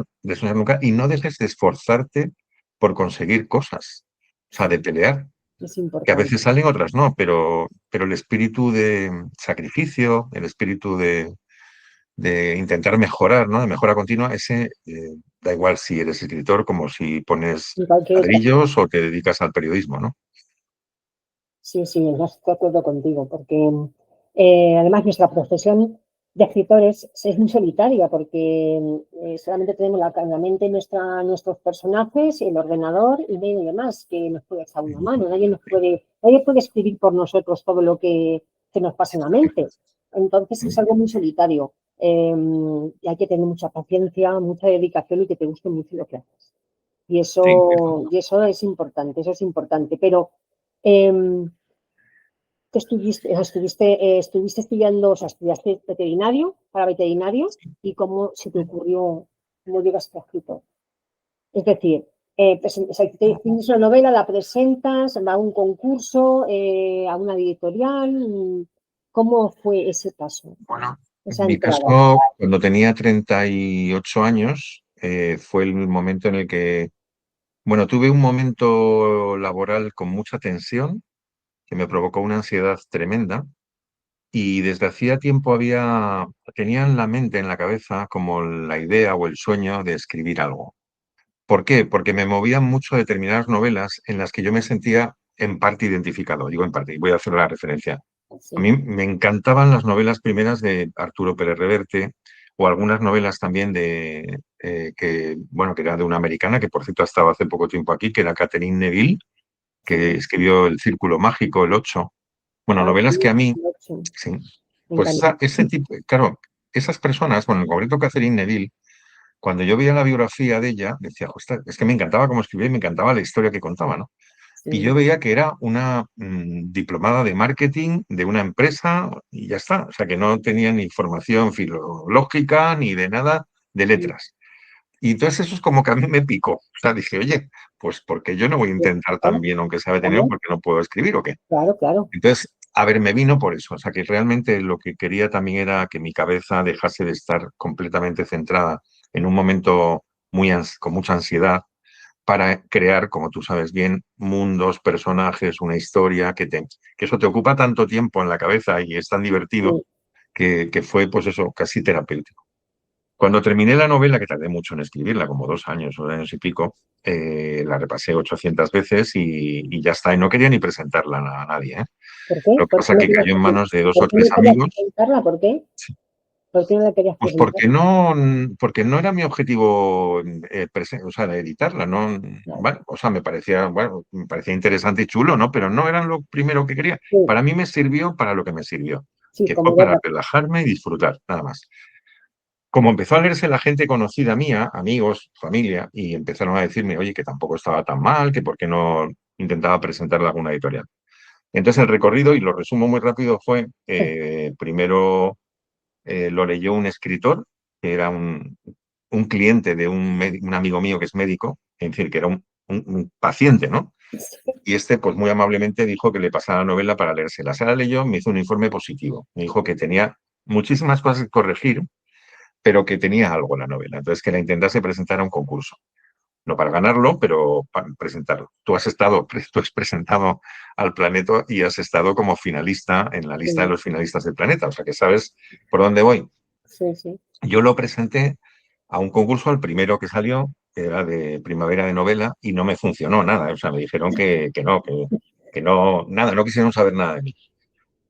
nunca y no dejes de esforzarte por conseguir cosas, o sea, sí, de pelear, es que a importante. veces salen, otras no, pero el espíritu de sacrificio, el espíritu de intentar mejorar, ¿no? De mejora continua, ese da igual si eres escritor como si pones En cualquier otra. ladrillos o te dedicas al periodismo, ¿no? Sí, sí, no estoy de acuerdo contigo, porque además nuestra profesión de escritores es muy solitaria, porque solamente tenemos la mente nuestros personajes, el ordenador y nadie más que nos puede echar una mano. Nadie puede escribir por nosotros todo lo que nos pasa en la mente. Entonces es algo muy solitario. Y hay que tener mucha paciencia, mucha dedicación y que te guste mucho lo que haces. Sí, Y eso es importante, eso es importante. Pero em, estuviste estudiando, o sea, estudiaste veterinario, para veterinario, y cómo se te ocurrió, cómo llegaste a escritor. Es decir, o sea, tienes una novela, la presentas a un concurso, a una editorial. ¿Cómo fue ese paso, bueno, esa en mi entrada? caso, cuando tenía 38 años, fue el momento en el que, bueno, tuve un momento laboral con mucha tensión que me provocó una ansiedad tremenda y desde hacía tiempo tenía en la mente, en la cabeza, como la idea o el sueño de escribir algo. ¿Por qué? Porque me movían mucho determinadas novelas en las que yo me sentía en parte identificado. Digo en parte, y voy a hacer la referencia. A Sí, mí me encantaban las novelas primeras de Arturo Pérez Reverte o algunas novelas también que era de una americana, que por cierto ha estado hace poco tiempo aquí, que era Catherine Neville, que sí. escribió El Círculo Mágico, El Ocho. Bueno, Ah, novelas que sí, a mí, sí, sí, me pues encanta. ese tipo, claro, esas personas, bueno, en concreto Catherine Neville, cuando yo veía la biografía de ella, decía: "Ostras, es que me encantaba cómo escribía y me encantaba la historia que contaba, ¿no?". Y Sí, yo veía que era una diplomada de marketing de una empresa y ya está. O sea, que no tenía ni formación filológica ni de nada de sí, letras. Y entonces eso es como que a mí me picó. O sea, dije, oye, pues porque yo no voy a sí, intentar claro, también, aunque sea veterinario, claro, porque no puedo escribir o qué. claro, claro. Entonces, a ver, me vino por eso. O sea, que realmente lo que quería también era que mi cabeza dejase de estar completamente centrada en un momento con mucha ansiedad para crear, como tú sabes bien, mundos, personajes, una historia que eso te ocupa tanto tiempo en la cabeza y es tan divertido Sí. que fue, pues eso, casi terapéutico. Cuando terminé la novela, que tardé mucho en escribirla, como 2 años, 2 años y pico, la repasé 800 veces y ya está. Y no quería ni presentarla a nadie, ¿eh? ¿Por qué? Lo que ¿Por qué pasa es no que querías, cayó en manos de dos o por qué tres no querías amigos. presentarla? ¿Por qué? ¿Por qué no la querías Pues presentar? porque no era mi objetivo, o sea, de editarla, ¿no? Vale. Bueno, o sea, me parecía interesante y chulo, ¿no? Pero no era lo primero que quería. Sí, Para mí me sirvió para lo que me sirvió, sí, que como fue de para relajarme y disfrutar, nada más. Como empezó a leerse la gente conocida mía, amigos, familia, y empezaron a decirme, oye, que tampoco estaba tan mal, que por qué no intentaba presentarla a alguna editorial. Entonces el recorrido, y lo resumo muy rápido, fue primero lo leyó un escritor, que era un cliente de un amigo mío que es médico, es decir, que era un paciente, ¿no? Y este, pues muy amablemente dijo que le pasara la novela para leérsela. Se la leyó, me hizo un informe positivo. Me dijo que tenía muchísimas cosas que corregir, pero que tenía algo la novela. Entonces, que la intentase presentar a un concurso. No para ganarlo, pero para presentarlo. Tú has presentado al Planeta y has estado como finalista en la lista de Sí, los finalistas del Planeta. O sea, que sabes por dónde voy. sí, sí. Yo lo presenté a un concurso, al primero que salió, que era de primavera de novela, y no me funcionó nada. O sea, me dijeron que no, nada, no quisieron saber nada de mí.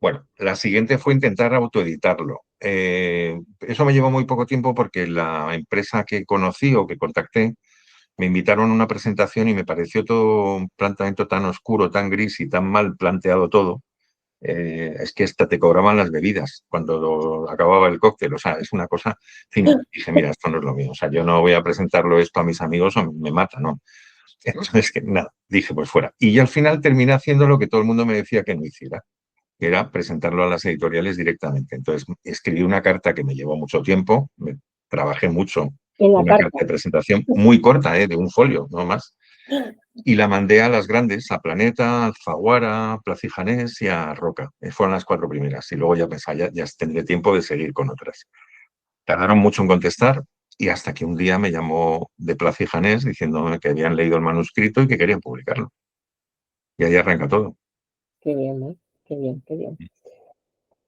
Bueno, la siguiente fue intentar autoeditarlo. Eso me llevó muy poco tiempo porque la empresa que conocí o que contacté me invitaron a una presentación y me pareció todo un planteamiento tan oscuro, tan gris y tan mal planteado todo. Es que hasta te cobraban las bebidas cuando acababa el cóctel, o sea, es una cosa, en fin, dije, mira, esto no es lo mío, o sea, yo no voy a presentarlo esto a mis amigos o me matan, ¿no? Entonces, que nada, dije, pues fuera. Y yo al final terminé haciendo lo que todo el mundo me decía que no hiciera, que era presentarlo a las editoriales directamente. Entonces, escribí una carta que me llevó mucho tiempo, trabajé mucho, En la una carta. carta de presentación muy corta, de un folio, no más, y la mandé a las grandes, a Planeta, a Alfaguara, Plaza y Janés y a Roca. Fueron las 4 primeras. Y luego ya pensaba, ya tendré tiempo de seguir con otras. Tardaron mucho en contestar y hasta que un día me llamó de Plaza y Janés diciéndome que habían leído el manuscrito y que querían publicarlo. Y ahí arranca todo. Qué bien, ¿eh? Qué bien, qué bien.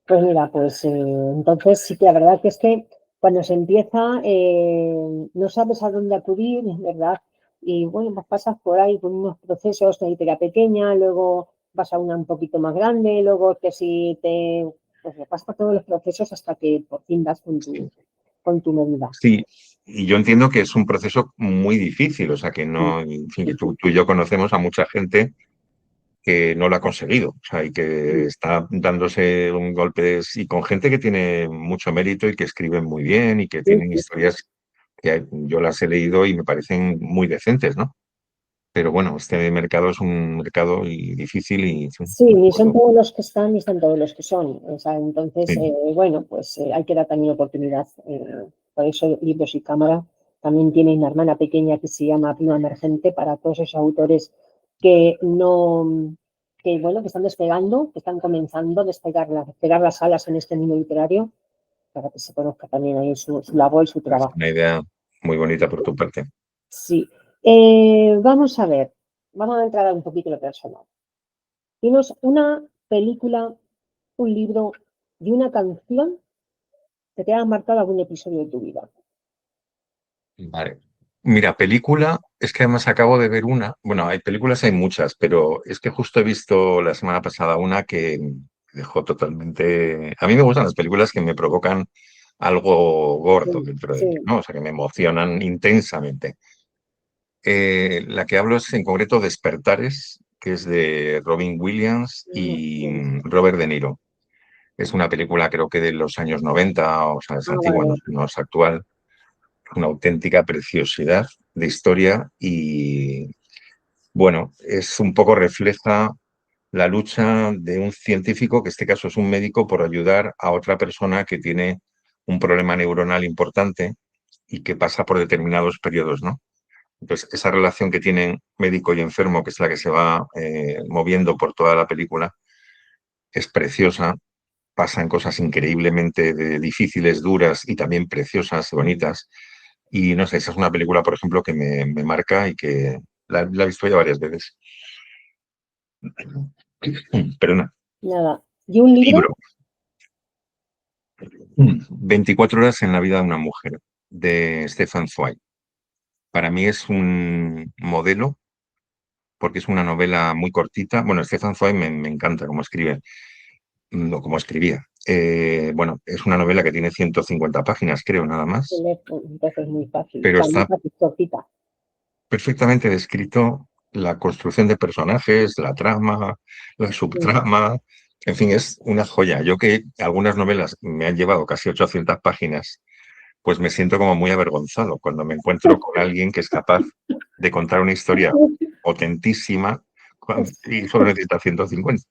Pues mira, pues entonces sí que la verdad que es que cuando se empieza no sabes a dónde acudir, es verdad. Y bueno, pues pasas por ahí con unos procesos de editorial pequeña, luego vas a una un poquito más grande, luego que si te pues pasas por todos los procesos hasta que por fin das Sí. con tu medida. Sí, y yo entiendo que es un proceso muy difícil, o sea, que Sí, no, en fin, sí, que sí, tú y yo conocemos a mucha gente que no lo ha conseguido, o sea, y que sí, está dándose un golpe y con gente que tiene mucho mérito y que escriben muy bien y que sí, tienen sí, sí. historias que yo las he leído y me parecen muy decentes, ¿no? Pero bueno, este mercado es un mercado difícil y sí, Sí, ni son bueno, todos los que están, ni son todos los que son. O sea, entonces, sí, bueno, pues hay que dar también oportunidad. Por eso Libros y Cámara también tiene una hermana pequeña que se llama Prima Emergente para todos esos autores que no, que bueno, que están despegando, que están comenzando a despegar las alas en este mundo literario, para que se conozca también ahí su labor y su es trabajo. una idea muy bonita por tu parte. Sí. Vamos a ver, vamos a entrar un poquito en lo personal. Tienes una película, un libro y una canción que te hayan marcado algún episodio de tu vida. Vale. Mira, película, es que además acabo de ver una, bueno, hay películas, hay muchas, pero es que justo he visto la semana pasada una que me dejó totalmente... A mí me gustan las películas que me provocan algo gordo Sí, dentro de mí, sí. ¿no? O sea, que me emocionan intensamente. La que hablo es en concreto Despertares, que es de Robin Williams No, y no he visto. Robert De Niro. Es una película creo que de los años 90, o sea, es Ah, antigua, vale. no es actual, una auténtica preciosidad de historia y, bueno, es un poco refleja la lucha de un científico, que en este caso es un médico, por ayudar a otra persona que tiene un problema neuronal importante y que pasa por determinados periodos, ¿no? Entonces, esa relación que tienen médico y enfermo, que es la que se va moviendo por toda la película, es preciosa. Pasan cosas increíblemente difíciles, duras y también preciosas y bonitas. Y no sé, esa es una película, por ejemplo, que me marca y que la he visto ya varias veces. Perdona. Nada. ¿Y un libro? Libro. 24 horas en la vida de una mujer, de Stefan Zweig. Para mí es un modelo porque es una novela muy cortita. Bueno, Stefan Zweig me encanta cómo escribe, no como escribía. Bueno, es una novela que tiene 150 páginas, creo, nada más, Entonces es muy fácil. O pero sea, muy está fácil, cortita. perfectamente descrito la construcción de personajes, la trama, la Sí. subtrama, en fin, es una joya. Yo que algunas novelas me han llevado casi 800 páginas, pues me siento como muy avergonzado cuando me encuentro con alguien que es capaz de contar una historia potentísima y solo necesita 150.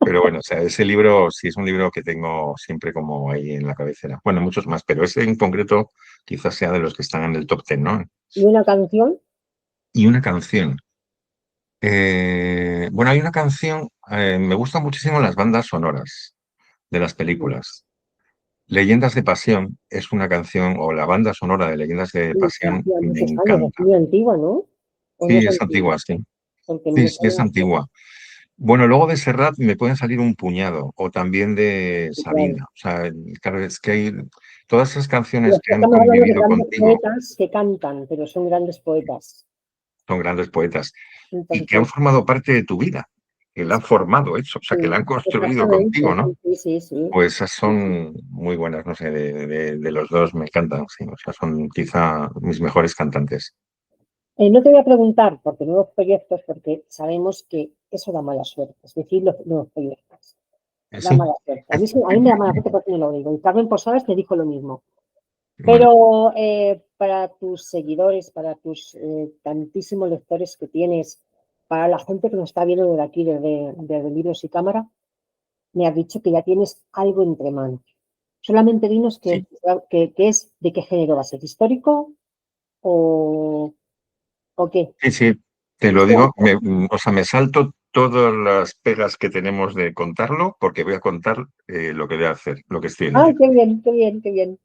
Pero bueno, o sea, ese libro sí es un libro que tengo siempre como ahí en la cabecera. Bueno, muchos más, pero ese en concreto quizás sea de los que están en el top 10, ¿no? ¿Y una canción? Y una canción. Bueno, hay una canción, me gustan muchísimo las bandas sonoras de las películas. Leyendas de Pasión es una canción, o la banda sonora de Leyendas de Pasión Hacía me muchos años, es encanta. muy antigua, ¿no? ¿O no Sí, es es antigua? antigua, sí. Porque Sí, me sí, es suena, antigua. Bueno, luego de Serrat me pueden salir un puñado, o también de claro. Sabina. O sea, claro, es que hay todas esas Pero canciones es que que han estamos hablando de convivido grandes contigo, poetas que cantan, pero son grandes poetas. son grandes poetas, y que han Entonces, formado parte de tu vida, que la han formado, eso, o sea, que la sí, han construido contigo, exactamente, ¿no? sí, sí, sí, sí. Pues esas Sí, sí. son muy buenas, no sé, de los dos me encantan, sí, o sea, son quizá mis mejores cantantes. No te voy a preguntar por tus nuevos proyectos, porque sabemos que eso da mala suerte, es decir, los nuevos proyectos. Da Sí, mala suerte. A mí me da mala suerte porque me lo digo. Y Carmen Posadas te dijo lo mismo. bueno, Pero para tus seguidores, para tus tantísimos lectores que tienes, para la gente que nos está viendo de aquí, desde Libros y Cámara, me has dicho que ya tienes algo entre manos. Solamente dinos sí, que es, de qué género va a ser, histórico o, o qué. sí, sí, te lo digo, Histórico. o sea, me salto todas las pegas que tenemos de contarlo, porque voy a contar lo que voy a hacer, lo que estoy en Ay, ello. qué bien, qué bien, qué bien.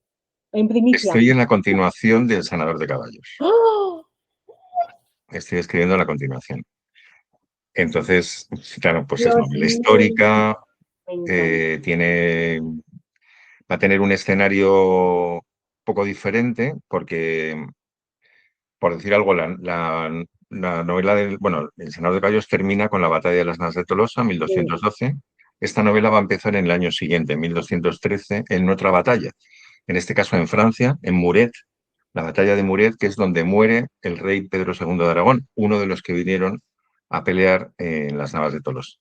En primicia. Estoy en la continuación del Sanador de Caballos. ¡Ah! Estoy escribiendo la continuación. Entonces, sí, claro, pues es Dios novela mío, histórica, me encanta. tiene, va a tener un escenario poco diferente, porque, por decir algo, la novela del, bueno, El Senador de Caballos termina con la batalla de las Navas de Tolosa, Sí, 1212. Esta novela va a empezar en el año siguiente, 1213, en otra batalla, en este caso en Francia, en Muret, la batalla de Muret, que es donde muere el rey Pedro II de Aragón, uno de los que vinieron a pelear en las Navas de Tolosa.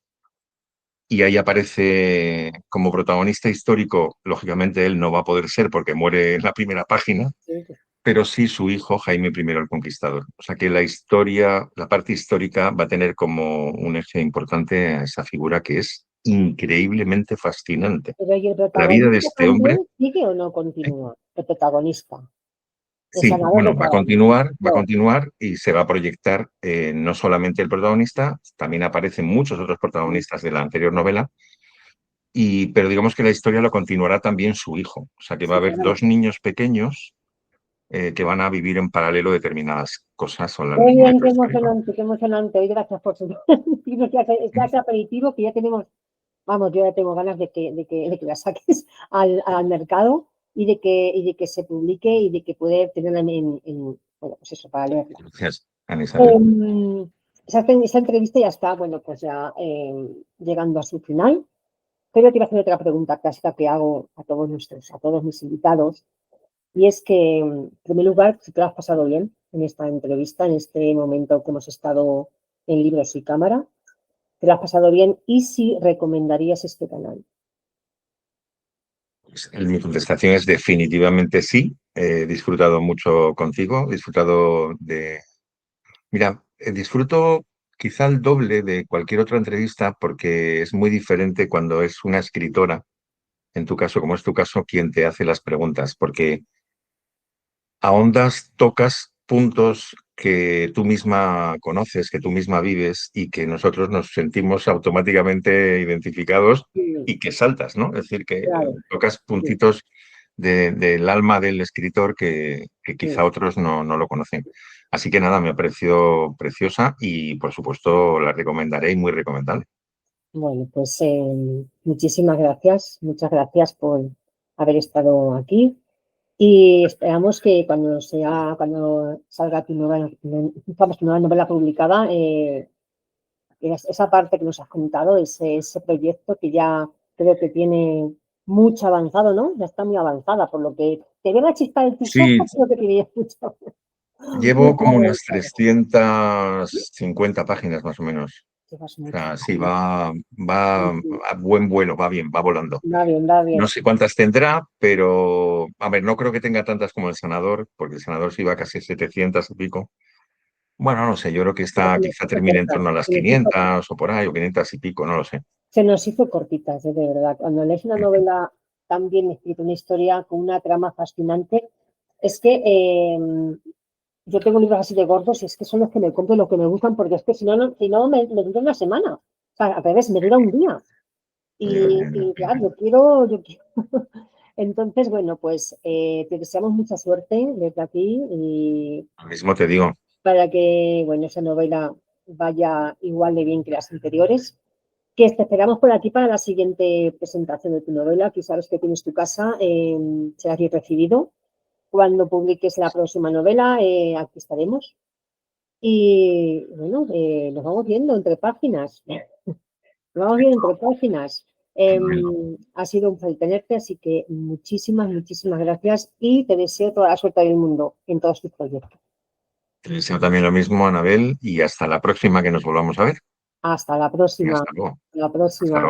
Y ahí aparece como protagonista histórico, lógicamente él no va a poder ser porque muere en la primera página, sí, sí. pero sí su hijo Jaime I el Conquistador. O sea que la historia, la parte histórica va a tener como un eje importante a esa figura que es increíblemente fascinante. Pero ¿y el La vida de protagonista este hombre, también sigue o no ¿eh? continúa? El protagonista, el Sí, sanador de bueno, caballos. va a No, continuar y se va a proyectar no solamente el protagonista, también aparecen muchos otros protagonistas de la anterior novela, pero digamos que la historia lo continuará también su hijo. O sea que va a sí, haber claro. dos niños pequeños que van a vivir en paralelo determinadas cosas a lo Muy largo de bien, su historia, ¿no? qué emocionante. Hoy gracias por su ese aperitivo que ya tenemos, vamos, yo ya tengo ganas de que la saques al mercado y de que se publique y de que pueda tenerla bueno, pues eso, para leerla. Gracias, Ana Isabel. Eh, esa entrevista ya está, bueno, pues ya llegando a su final, pero te iba a hacer otra pregunta clásica que hago a todos mis invitados, y es que, en primer lugar, si te lo has pasado bien en esta entrevista, en este momento que hemos estado en Libros y Cámara, te lo has pasado bien y si recomendarías este canal. Pues, mi contestación es definitivamente sí. He disfrutado mucho contigo, he disfrutado de... Mira, disfruto quizá el doble de cualquier otra entrevista porque es muy diferente cuando es una escritora, en tu caso, como es tu caso, quien te hace las preguntas, porque ahondas, tocas puntos que tú misma conoces, que tú misma vives y que nosotros nos sentimos automáticamente identificados Sí, y que saltas, ¿no? Es decir, que claro, tocas sí, puntitos del alma del escritor que sí. quizá otros no lo conocen. Así que nada, me pareció preciosa y por supuesto la recomendaré y muy recomendable. Bueno, pues muchísimas gracias, muchas gracias por haber estado aquí y esperamos que cuando salga tu nueva novela publicada, esa parte que nos has contado, ese proyecto que ya creo que tiene mucho avanzado, ¿no? Ya está muy avanzada, por lo que te ve la chispa de tus Sí, ojos, creo que tiene mucho, llevo mucho como unas avanzado. 350 páginas más o menos. Llevas O mucho. sea, sí, va Sí, sí. a buen vuelo, va bien, va volando. Va bien, va No bien. sé cuántas tendrá, pero a ver, no creo que tenga tantas como el Senador, porque el Senador sí va casi 700 y pico. Bueno, no sé, yo creo que esta quizá termine en torno a las 500 o por ahí, o 500 y pico, no lo sé. Se nos hizo cortitas, de verdad. Cuando lees una novela tan bien escrita, una historia con una trama fascinante, es que yo tengo libros así de gordos y es que son los que me compro, los que me gustan, porque es que si no, si no me dura una semana. O sea, al revés, me dura un día. Y claro, yo quiero. Entonces, bueno, pues te deseamos mucha suerte desde aquí y Lo mismo te digo. para que, bueno, esa novela vaya igual de bien que las anteriores. Que te esperamos por aquí para la siguiente presentación de tu novela. Aquí sabes que tienes tu casa, serás bien recibido. Cuando publiques la próxima novela, aquí estaremos. Y bueno, nos vamos viendo entre páginas. Nos vamos viendo entre páginas. Ha sido un placer tenerte, así que muchísimas, muchísimas gracias y te deseo toda la suerte del mundo en todos tus proyectos. Te deseo también lo mismo, Anabel, y hasta la próxima que nos volvamos a ver. Hasta la Y próxima. hasta luego. Hasta la Hasta próxima. luego.